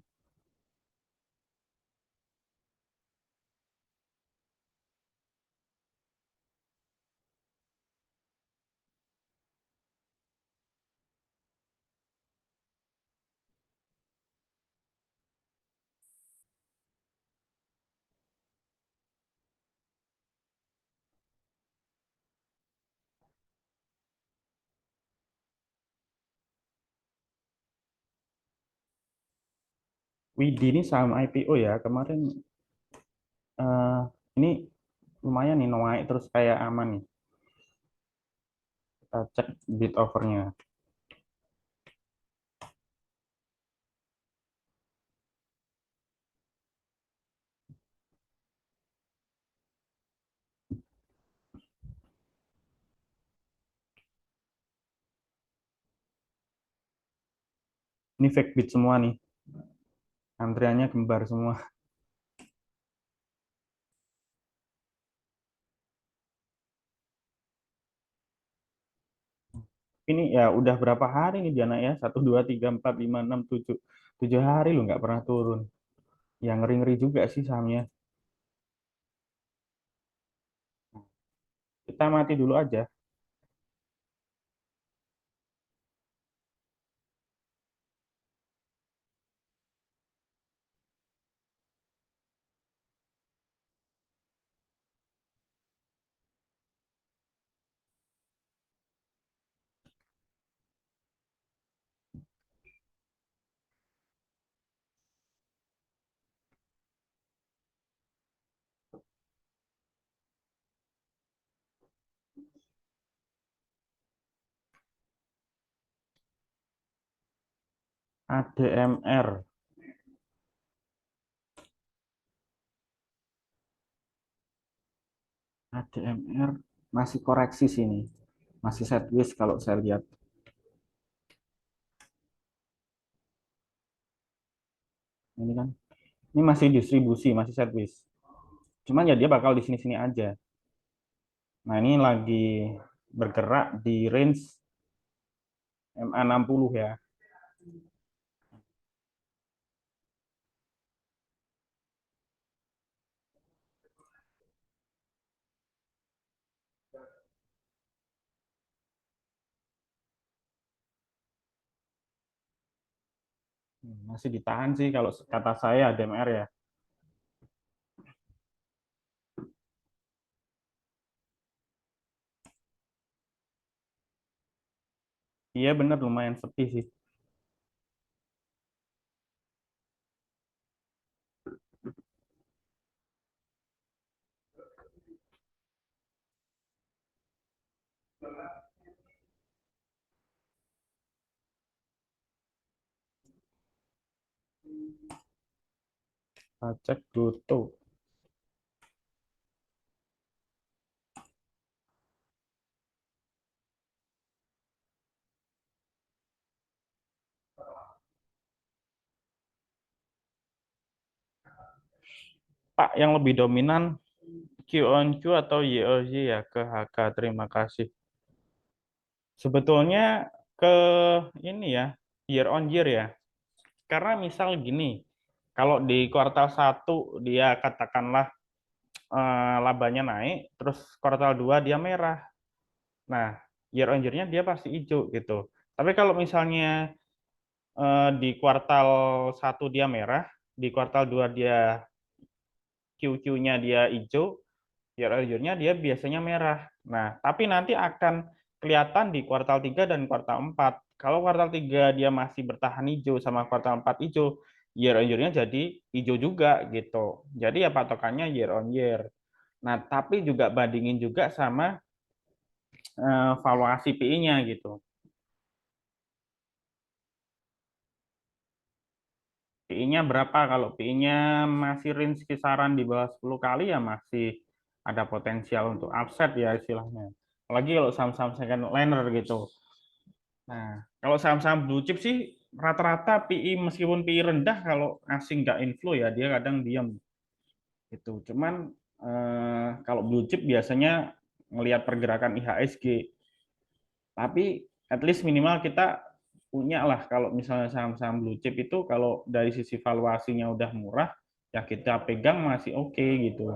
Widih ini saham IPO ya. Kemarin eh, ini lumayan nih naik terus kayak aman nih. Kita cek bid overnya. Ini fake bid semua nih. Antriannya kembar semua. Ini ya udah berapa hari nih Diana ya? 1, 2, 3, 4, 5, 6, 7. 7 hari lu nggak pernah turun. Yang ngeri-ngeri juga sih sahamnya. Kita mati dulu aja. ADMR. ADMR masih koreksi sini. Masih sideways kalau saya lihat. Ini kan. Ini masih distribusi, masih sideways. Cuman ya dia bakal di sini-sini aja. Nah, ini lagi bergerak di range MA60 ya. Masih ditahan sih kalau kata saya ADMR ya. Iya bener lumayan sepi sih. Kita cek Goto. Pak, yang lebih dominan Q on Q atau Y on Y ya ke HK. Terima kasih. Sebetulnya ke ini ya, year on year ya. Karena misal gini, kalau di kuartal 1 dia katakanlah labanya naik, terus kuartal 2 dia merah. Nah, year on year-nya dia pasti hijau gitu. Tapi kalau misalnya di kuartal 1 dia merah, di kuartal 2 dia QQ-nya dia hijau, year on year-nya dia biasanya merah. Nah, tapi nanti akan kelihatan di kuartal 3 dan kuartal 4. Kalau kuartal 3 dia masih bertahan hijau sama kuartal 4 hijau, year on year-nya jadi hijau juga gitu. Jadi ya patokannya year on year. Nah, tapi juga bandingin juga sama valuasi PI-nya gitu. PI-nya berapa? Kalau PI-nya masih range kisaran di bawah 10 kali ya masih ada potensial untuk upset ya istilahnya. Apalagi kalau saham-saham second liner gitu. Nah, kalau saham-saham blue chip sih rata-rata PI meskipun PI rendah kalau asing nggak inflow ya dia kadang diam gitu. Cuman kalau blue chip biasanya ngelihat pergerakan IHSG. Tapi at least minimal kita punya lah kalau misalnya saham-saham blue chip itu kalau dari sisi valuasinya udah murah ya kita pegang masih oke gitu.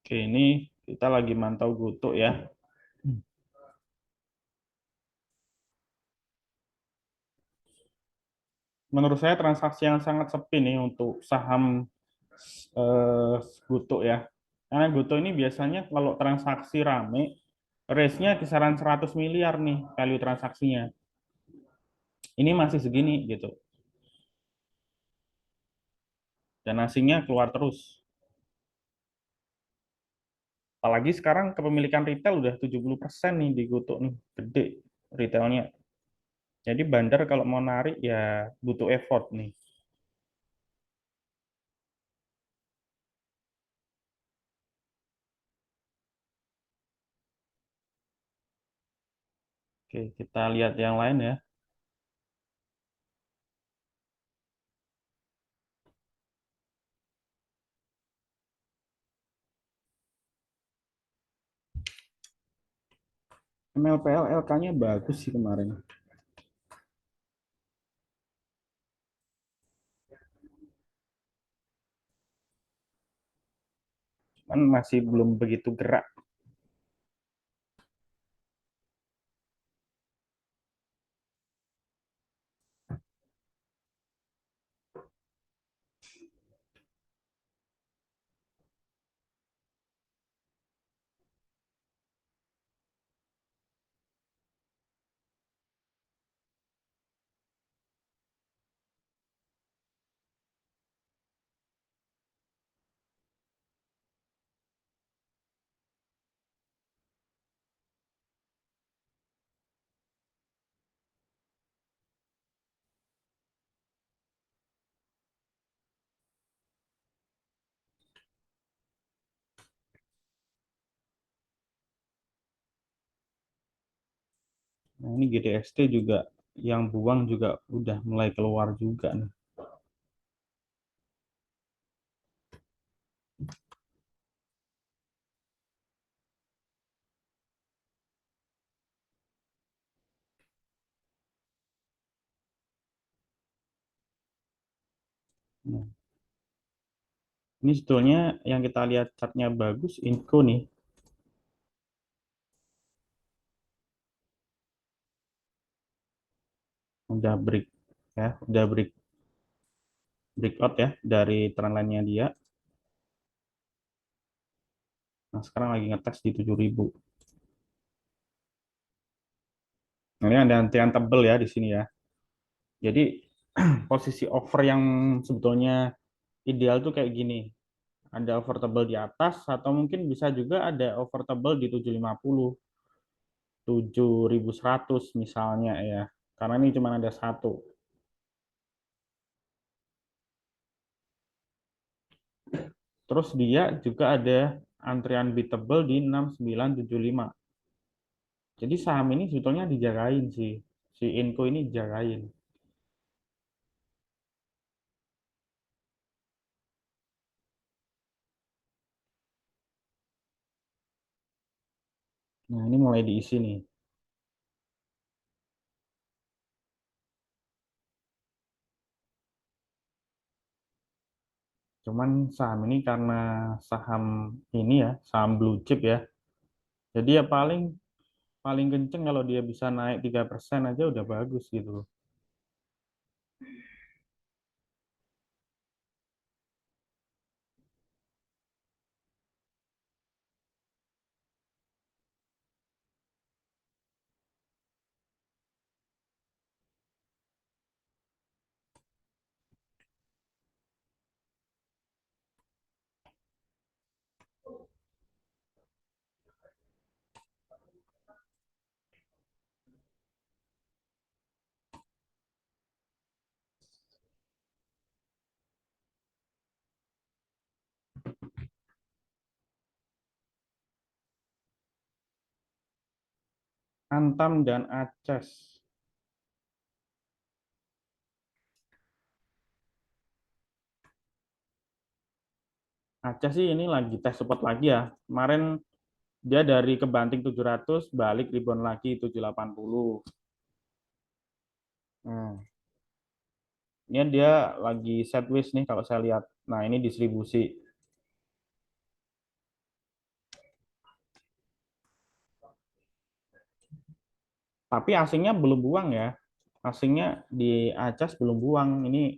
Oke, ini kita lagi mantau Goto ya. Menurut saya transaksi yang sangat sepi nih untuk saham eh, Goto ya. Karena Goto ini biasanya kalau transaksi rame, raise-nya kisaran 100 miliar nih value transaksinya. Ini masih segini gitu. Dan asingnya keluar terus. Apalagi sekarang kepemilikan retail udah 70% nih di Goto nih, gede retailnya. Jadi bandar kalau mau narik ya butuh effort nih. Oke, kita lihat yang lain ya. MLPL LK-nya bagus sih kemarin. Kan masih belum begitu gerak. Nah, ini GDXT juga yang buang juga udah mulai keluar juga nih. Nah, ini sebetulnya yang kita lihat chartnya bagus, Inco nih, udah break ya, udah breakout ya dari trendline-nya dia. Nah, sekarang lagi ngetes di 7.000. Nah, ini ada antrian tebel ya di sini ya. Jadi posisi over yang sebetulnya ideal tuh kayak gini. Ada over tebel di atas atau mungkin bisa juga ada over tebel di 750, 7.100 misalnya ya. Karena ini cuma ada satu. Terus dia juga ada antrian bid tebel di 6975. Jadi saham ini sebetulnya dijagain sih. Si Inco ini dijagain. Nah, ini mulai diisi nih. Cuman saham ini karena saham ini ya, saham blue chip ya. Jadi ya paling paling kenceng kalau dia bisa naik 3% aja udah bagus gitu loh. Antam dan Aces. Aces sih ini lagi tes support lagi ya. Kemarin dia dari kebanting 700 balik rebound lagi 780. Nah, ini dia lagi sideways nih kalau saya lihat. Nah, ini distribusi. Tapi asingnya belum buang ya. Asingnya di Acas belum buang. Ini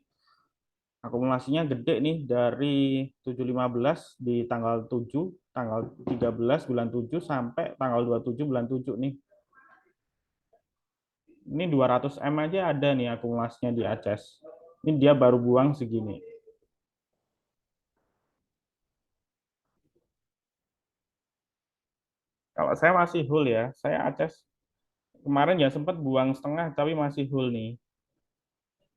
akumulasinya gede nih dari 715 di tanggal 7, tanggal 13 bulan 7 sampai tanggal 27 bulan 7 nih. Ini 200 M aja ada nih akumulasinya di Acas. Ini dia baru buang segini. Kalau saya masih hold ya, saya Acas kemarin ya sempat buang setengah tapi masih hold nih.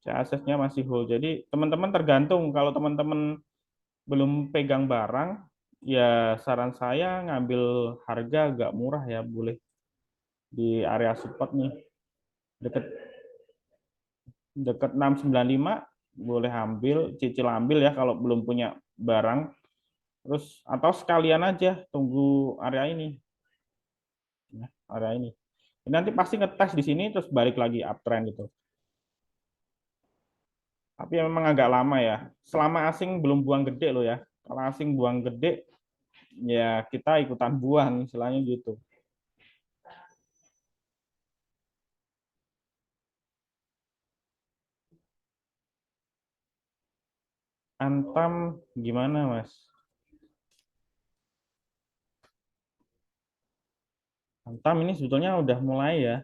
Saya aksesnya masih hold. Jadi teman-teman tergantung kalau teman-teman belum pegang barang, ya saran saya ngambil harga agak murah ya, boleh di area support nih. Deket deket 695 boleh ambil, cicil ambil ya kalau belum punya barang. Terus atau sekalian aja tunggu area ini. Ya, area ini. Nanti pasti ngetes di sini terus balik lagi uptrend gitu. Tapi memang agak lama ya. Selama asing belum buang gede loh ya. Kalau asing buang gede, ya kita ikutan buang, istilahnya gitu. Antam gimana, Mas? Antam ini sebetulnya udah mulai ya.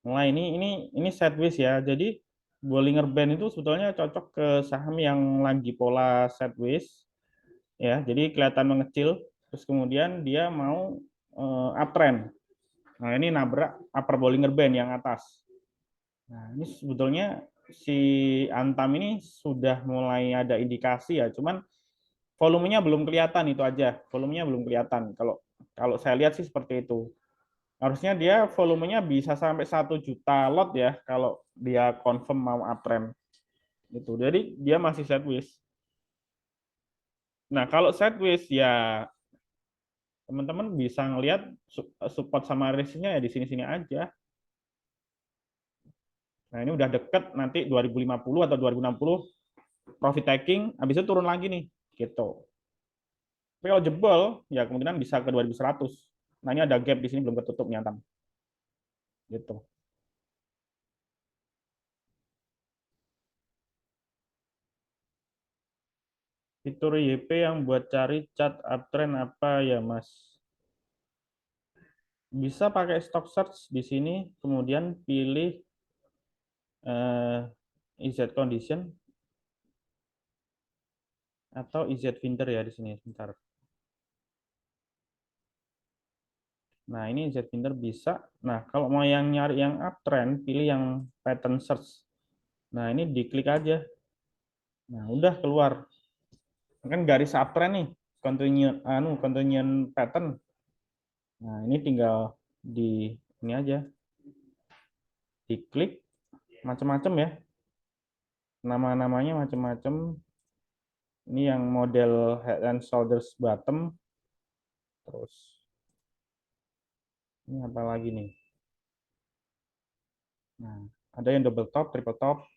Mulai ini sideways ya. Jadi Bollinger Band itu sebetulnya cocok ke saham yang lagi pola sideways ya. Jadi kelihatan mengecil terus kemudian dia mau uptrend. Nah, ini nabrak upper Bollinger Band yang atas. Nah, ini sebetulnya si Antam ini sudah mulai ada indikasi ya, cuman volumenya belum kelihatan itu aja. Volumenya belum kelihatan. Kalau kalau saya lihat sih seperti itu. Harusnya dia volumenya bisa sampai 1 juta lot ya kalau dia confirm mau uptrend. Itu. Jadi dia masih sideways. Nah, kalau sideways ya teman-teman bisa ngelihat support sama resistnya ya di sini-sini aja. Nah, ini udah deket nanti 2050 atau 2060 profit taking, habis itu turun lagi nih, gitu. Tapi kalau jebol, ya kemungkinan bisa ke 2100. Nah, ini ada gap di sini belum ketutup nyata, gitu. Fitur YP yang buat cari chart uptrend apa ya, Mas? Bisa pakai stock search di sini, kemudian pilih EZ condition atau EZ Finder ya di sini, sebentar. Nah, ini EZ Finder bisa. Nah, kalau mau yang nyari yang uptrend, pilih yang pattern search. Nah, ini diklik aja. Nah, udah keluar. Kan garis uptrend nih, continuing pattern. Nah, ini tinggal di ini aja, diklik macam-macam ya. Nama-namanya macam-macam. Ini yang model head and shoulders bottom. Terus ini apa lagi nih? Nah, ada yang double top, triple top.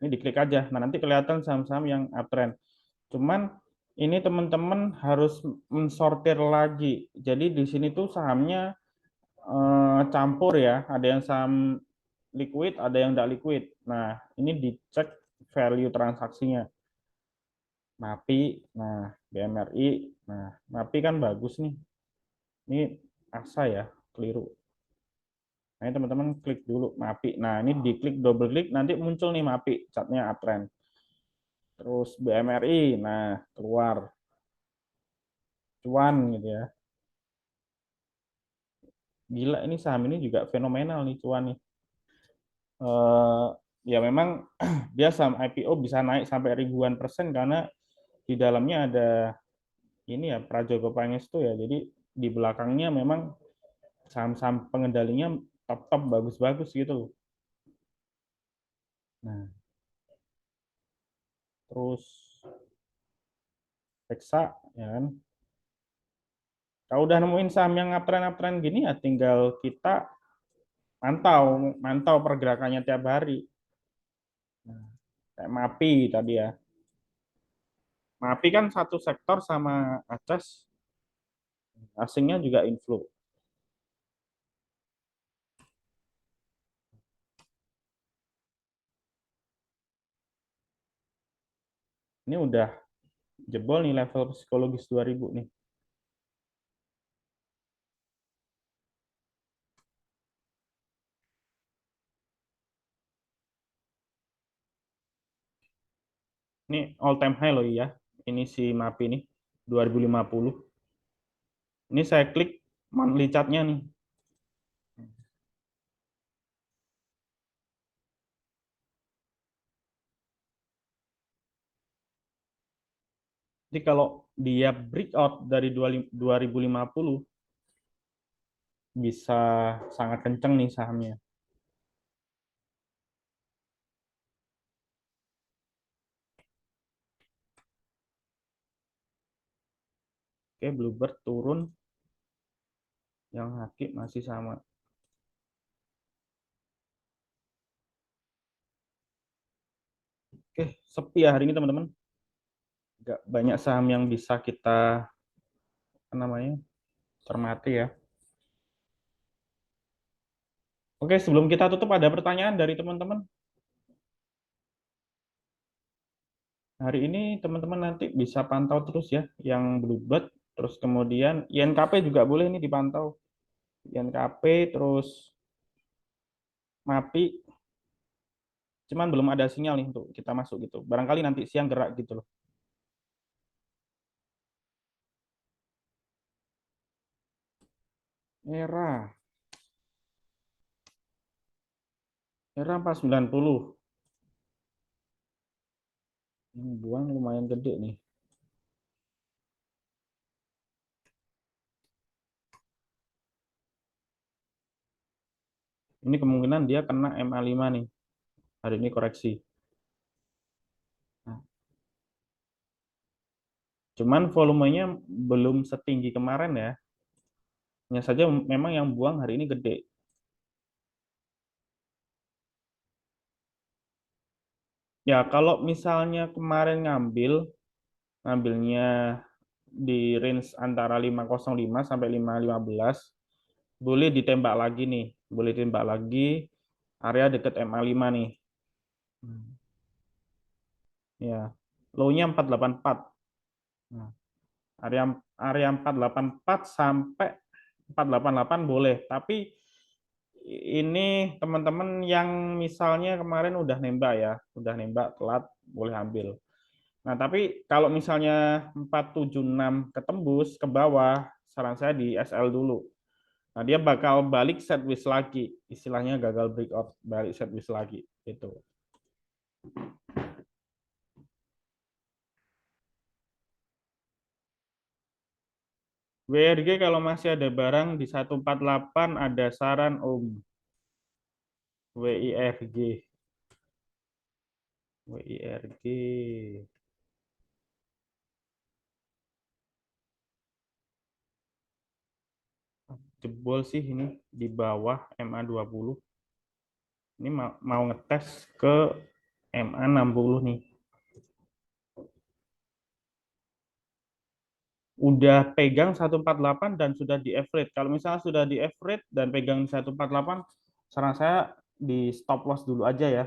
Ini diklik aja. Nah, nanti kelihatan saham-saham yang uptrend. Cuman ini teman-teman harus mensortir lagi. Jadi di sini tuh sahamnya campur ya, ada yang saham liquid, ada yang tidak liquid. Nah, ini dicek value transaksinya. MAPI, nah BMRI, nah MAPI kan bagus nih. Ini ASA ya, keliru. Nah, teman-teman klik dulu MAPI. Nah, ini diklik double klik nanti muncul nih MAPI, chartnya uptrend. Terus BMRI, nah keluar cuan gitu ya. Gila ini saham ini juga fenomenal nih cuan nih. Ya memang dia saham IPO bisa naik sampai ribuan persen karena di dalamnya ada ini ya Prajogo Pangestu ya. Jadi di belakangnya memang saham-saham pengendalinya top-top bagus-bagus gitu loh. Nah, terus Reksa ya kan. Kalau udah nemuin saham yang uptrend-uptrend gini ya tinggal kita mantau mantau pergerakannya tiap hari. Nah, kayak MAPI tadi ya. MAPI kan satu sektor sama Aces, asingnya juga inflow. Ini udah jebol nih level psikologis 2000 nih. Ini all time high loh ya. Ini si MAPI nih 2050. Ini saya klik monthly chart-nya nih. Jadi kalau dia breakout dari 2050 bisa sangat kenceng nih sahamnya. Oke, Bluebird turun, yang Haki masih sama. Oke, sepi ya hari ini teman-teman. Nggak banyak saham yang bisa kita apa namanya cermati ya. Oke, sebelum kita tutup ada pertanyaan dari teman-teman. Hari ini teman-teman nanti bisa pantau terus ya yang Bluebird, terus kemudian INKP juga boleh nih dipantau. INKP terus MAPI, cuman belum ada sinyal nih untuk kita masuk gitu. Barangkali nanti siang gerak gitu loh. Era, era 490. Yang buang lumayan gede nih. Ini kemungkinan dia kena MA5 nih. Hari ini koreksi. Nah, cuman volumenya belum setinggi kemarin ya. Hanya saja memang yang buang hari ini gede. Ya, kalau misalnya kemarin ngambilnya di range antara 505 sampai 515, boleh ditembak lagi nih. Boleh ditembak lagi area dekat MA5 nih. Hmm. Ya, low-nya 484. Nah, area area 484 sampai 488 boleh, tapi ini teman-teman yang misalnya kemarin udah nembak telat boleh ambil. Nah, tapi kalau misalnya 476 ketembus ke bawah, saran saya di SL dulu. Nah, dia bakal balik sideways lagi, istilahnya gagal breakout, balik sideways lagi itu. WRG kalau masih ada barang di 148 ada saran Om. WIRG. WIRG. Jebol sih ini di bawah MA20. Ini mau ngetes ke MA60 nih. udah pegang 148 dan sudah di average. Kalau misalnya sudah di average dan pegang 148, saran saya di stop loss dulu aja ya,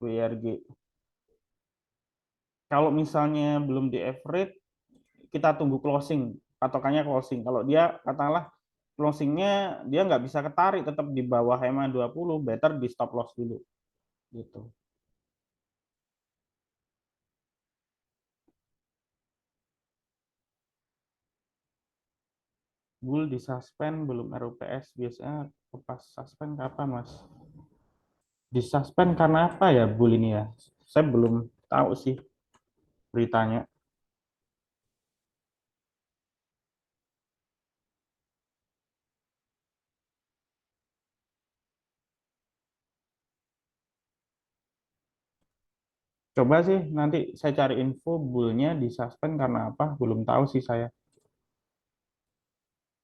WRG. Kalau misalnya belum di average, kita tunggu closing, patokannya closing. Kalau dia katakanlah closingnya dia nggak bisa ketarik, tetap di bawah EMA 20, better di stop loss dulu. Gitu. Bull di suspend belum RUPS, biasanya pas suspend kapan mas? Di suspend karena apa ya Bull ini ya? Saya belum tahu sih beritanya. Coba sih nanti saya cari info bullnya di suspend karena apa? Belum tahu sih saya.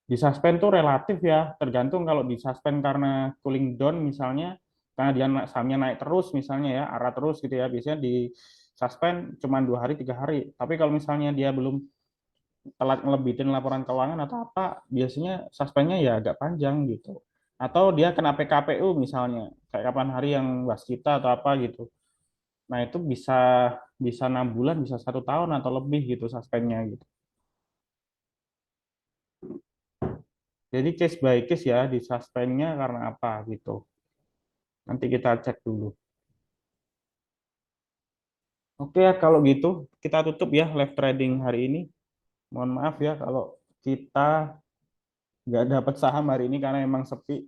Di suspend tuh relatif ya, tergantung kalau di suspend karena cooling down misalnya, karena dia sahamnya naik terus misalnya ya, arah terus gitu ya, biasanya di suspend cuma 2 hari 3 hari. Tapi kalau misalnya dia belum telat ngelebihin laporan keuangan atau apa, biasanya suspendnya ya agak panjang gitu. Atau dia kena PKPU misalnya, kayak kapan hari yang waskita atau apa gitu. Nah itu bisa bisa 6 bulan, bisa 1 tahun atau lebih gitu suspendnya gitu. Jadi case by case ya di suspendnya karena apa gitu. Nanti kita cek dulu. Oke ya kalau gitu kita tutup ya live trading hari ini. Mohon maaf ya kalau kita nggak dapat saham hari ini karena emang sepi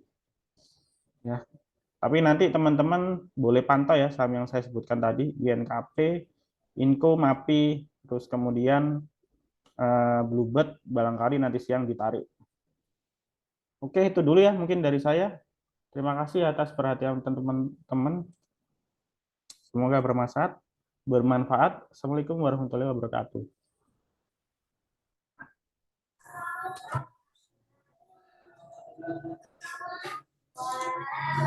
ya. Tapi nanti teman-teman boleh pantau ya saham yang saya sebutkan tadi, INKP, Inco, MAPI, terus kemudian Bluebird barangkali nanti siang ditarik. Oke, itu dulu ya mungkin dari saya. Terima kasih atas perhatian teman-teman. Semoga bermanfaat. Assalamualaikum warahmatullahi wabarakatuh.